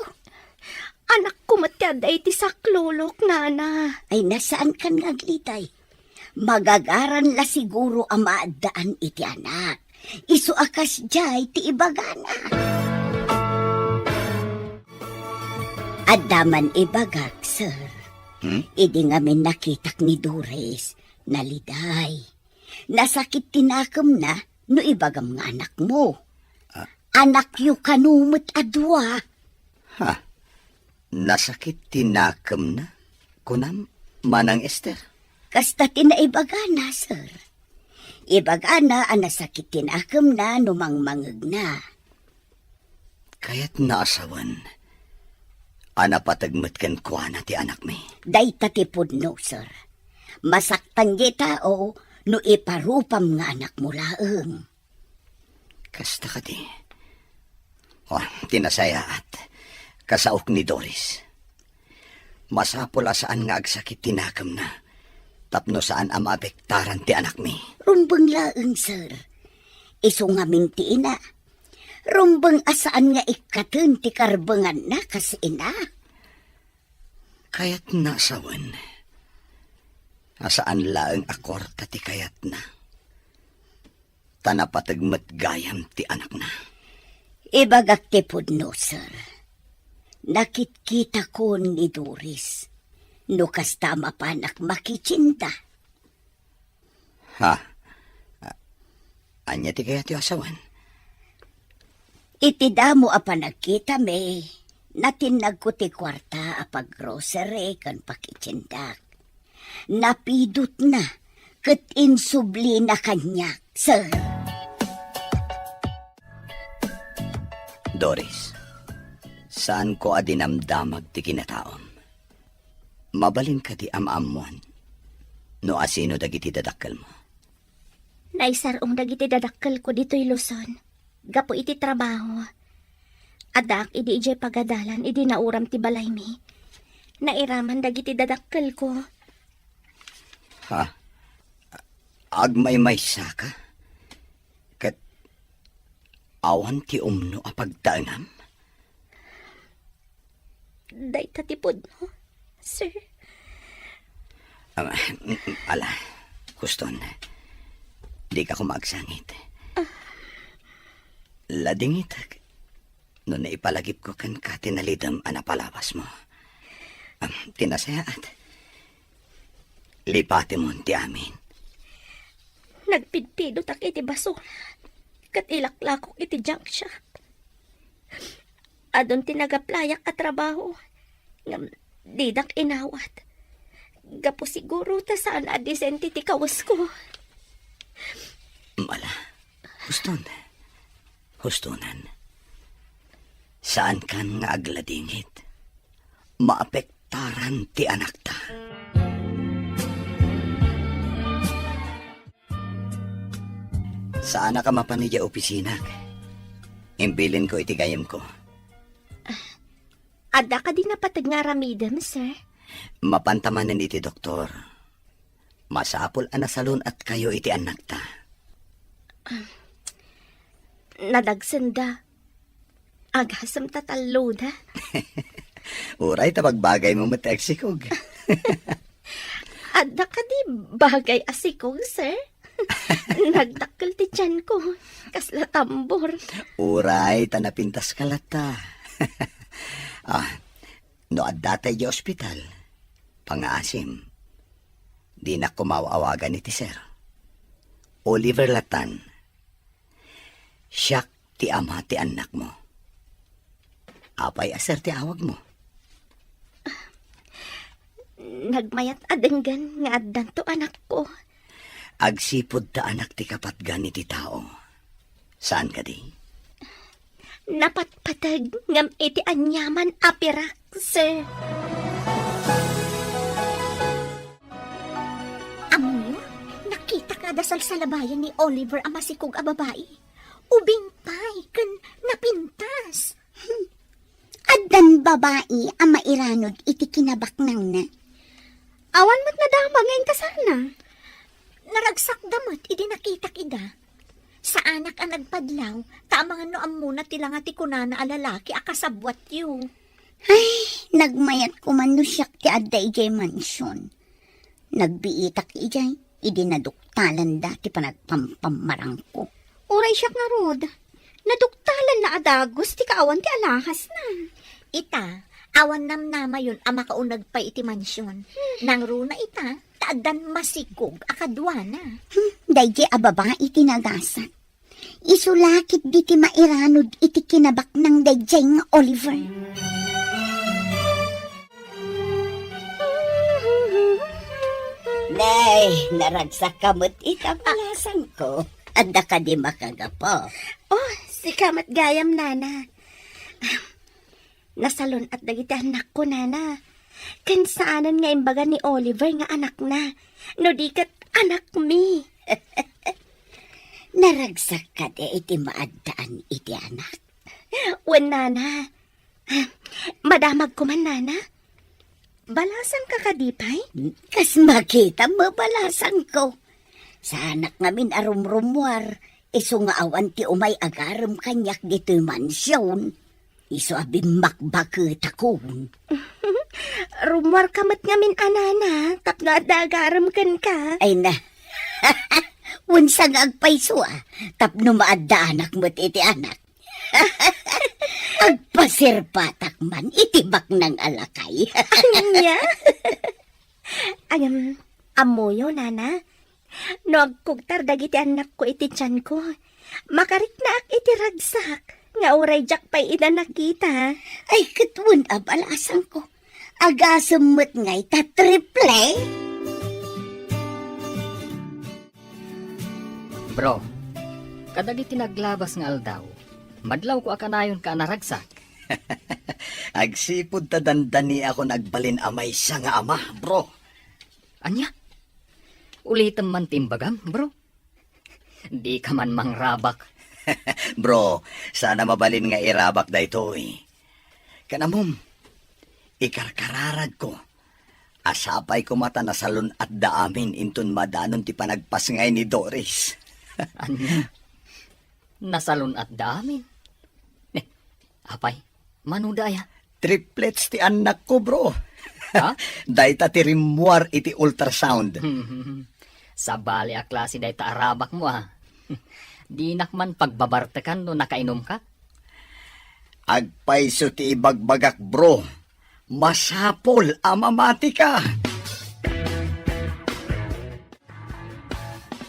Anak ko matyaday ti saklolok, nana. Ay, nasaan kan ngaglitay? Magagaran la siguro ang maadaan iti anak. Isu akas jay ti ibagana. Adaman ibagak, sir. Idi ngamin nakitak ni Doris, naliday. Nasakit tinakam na, no ibagam nga anak mo. Anak yu kanumot adwa. Nasakit tinakam na? Kunam, manang Esther? Kasta tinaibagana, sir. Ibagana ang nasakit tinakam na numangmangag na. Kaya't naasawan. Anapatagmat kan kuana ti anak mi. Day tatipod no, sir. Masaktan kita o no iparupam nga anak mo laeng. Kasta ka di. Tinasaya at kasaok ni Doris. Masapula saan nga agsakit tinakam na. Tapno saan ang maapektaran ti anak mi. Rumbang laeng, sir. Iso nga minti ina. Rumbang asaan nga ikatun ti karbangan na kasi ina. Kaya't nasawan. Asaan laeng akorta ti kayat na. Tanapatagmat gayam ti anak na. Ibagak tipod no, sir. Nakit-kita ko ni Doris. No kasta mapanak makichinta. Anya ti kaya ti asawan? Itidamo a panagkita me. Natinag ko ti kwarta a pag-grocery kan pakichindak. Napidot na. Kat insubli na kanyak, sir. Doris, saan ko adinamdamag ti kinataom? Mabalin ka ti amamuan. No asino dagiti dadakkel mo? Naisarong dagiti dadakkel ko dito'y Luzon. Gapo iti trabaho. Adak, idi ijay pagadalan, idi nauram ti balay mi. Nairaman dagiti dadakkel ko. Agmay-may saka? Kat awan ti umno a pagtaanam? Day tatipod mo, sir. Ala, Huston, di ka kumagsangit. Ladingit, no naipalagip ko kan katinalidam anapalawas mo. Tinasayaat. Lipati mo ti amin. Nagpidpidot ak iti basura. Kat ilaklakok iti junk shop. Adon tinagaplayak ka trabaho. Didak inawat. Gapo siguro ta saan adisente ti kawas ko. Mala, hustonan. Saan kan nga agladingit? Maapektaran ti anak ta. Saan ka mapanidya opisina? Imbilin ko iti gayam ko. Ada ka din napatag nga ramidam, sir. Mapantamanan iti doktor. Masapol anasalon at kayo iti anak ta. Nadagsanda. Agasam tatalo na. Uray tabagbagay mo mateksikog. Ada ka di bagay asikog, sir. Nagdakkel ti tiyan ko. Kasla tambor. Uray, tanapintas kalata. No adda tayo di ospital. Pangaasim. Di na kumawawagan ni ti sir. Oliver Latan. Siyak ti ama ti anak mo. Apay aser ti awag mo. Nagmayat adenggan nga addan to anak ko. Agsipod ta anak ti kapatgan iti tao. Saan ka di? Napatpatag ngam iti anyaman apirak, sir. Amo, nakita ka dasal sa labayan ni Oliver ang masikog a babae. Ubing pay, kan napintas. Addan babae ang mairanod iti kinabak nang na. Awan mo't nadama ngayon kasana. Naragsak damot, idi nakita kida. Sa anak ang nagpadlaw, tamang ano ang muna tila nga ti kunana a lalaki akasabwat yu. Ay, nagmayat ko man no siyak ti adda ijay mansyon. Nagbiitak ijay, idi naduktalan dati panagpampamarang ko. Uray siyak nga rod. Naduktalan na adagos ti kaawan ti alahas na. Ita, awan namnama yun ang makaunag pa iti mansyon. Nang runa ita, taagdan masigog akadwana. Dayjay a babae tinagasat. Isulakit di ti mairanod iti kinabak ng dayjay nga Oliver. Nay, naragsak kamot ikapalasan ko. Anda ka di makagapo. Oh, si kamat gayam, nana. Nasalon at dagiti anak ko, nana. Kansaanan nga imbaga ni Oliver nga anak na. No di kat anak mi. Naragsak ka di iti maadaan iti anak. Wen, nana. Madamag ko man, nana. Balasan ka kadipay? Kas makita mo balasan ko. Sa anak ngamin arumrumwar, iso nga awan ti umay agaram kanyak dito'y mansyon. Iso abim makbakit akon. Rumwar kamat ngamin anana, tap nga dagaram kan ka. Ay na, unsang agpaiso tap numaadda anak mo't iti anak. Agpasirpatak man, itibak ng alakay. Anya? Amoyo, nana. No agkugtar dagiti anak ko iti tiyan ko. Makarik na ak iti ragsak. Nga uray jak pa'y ida nakita. Ay, katun abalasan ko. Agasumot nga'y triple. Bro, kadagiti naglabas nga aldaw, madlaw ko akanayon ka naragsak. Agsipod ta dandani ako nagbalin amay siya nga ama, bro. Anya? Ulitan man timbagam, bro. Di ka man mangrabak. Bro, sana mabalin nga irabak da ito Kanamom, ikarkararag ko. Asapay ko mata na salon at daamin intun madanon ti panagpas ngay ni Doris. Anya? Nasalon at damin. Apay, manudaya. Triplets ti anak ko, bro. Ha? Dayta ti rimwar iti ultrasound. Sa bali a klase day taarabak mo Di nakman pagbabartakan no nakainom ka? Agpaiso ti ibagbagak, bro. Masapol amamati ka.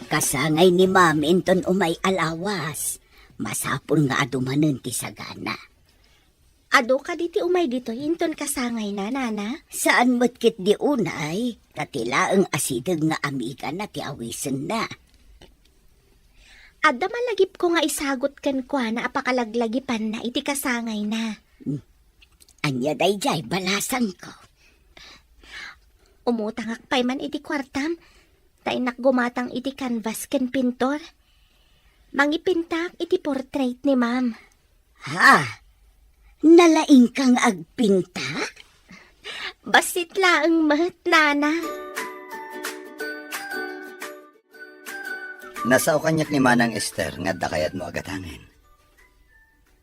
Kasangay ni Ma'am inton umay alawas. Masapol nga adumanon ti sagana. Ado ka diti umay dito, inton kasangay na, nana. Saan mo't kit di unay, katila ang asideg nga amiga na ti awisen na. Adda malagip ko nga isagot kan kwa na apakalaglagipan na iti kasangay na. Anya day jay balasan ko. Umutangak pay man iti kwartam, tainak gumatang iti canvas ken pintor. Mangipintak iti portrait ni ma'am. Ha? Nalaing kang agpinta? Basit laang mat, nana. Nasaw kanyak ni Manang Esther nga da kayat mo agatangin.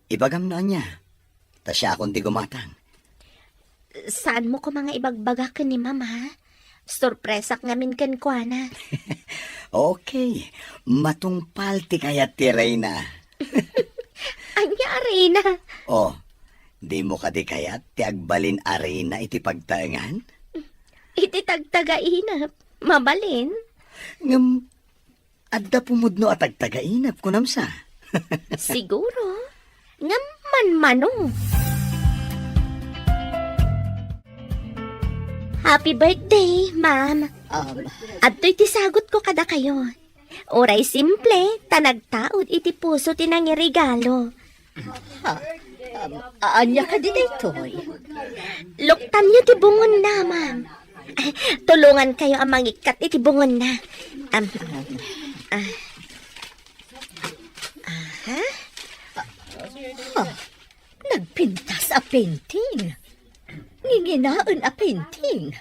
Ibagam na niya. Ta siya akong di gumatang. Saan mo ko mga ibagbagak ni mama, ha? Sorpresak ngamin kan kwa na. Okay, matungpal ti kayat ti Reyna. Anya, Arena. Oh, di mo ka di kayat ti agbalin arena iti pagtaengan? Iti tagtagainap. Mabalin. Ngam, adda pumudno at agtagainap kunamsa. Siguro. Ngaman mano. Happy birthday, ma'am. Adto'y tisagot ko kada kayo. Oray simple, tanagtaod iti puso tinangirigalo. Anya ka di daytoy. Luktan niyo ti bungon na, ma'am. Tulungan kayo ang mangikat iti bungon na. Nagpintas a painting. Nginginaan a painting.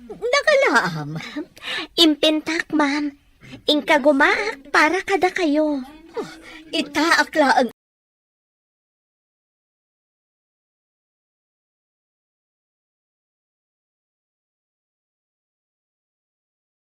Nagalaam. Impintak, ma'am. Ingka gumaak para kada kayo. Itaak laang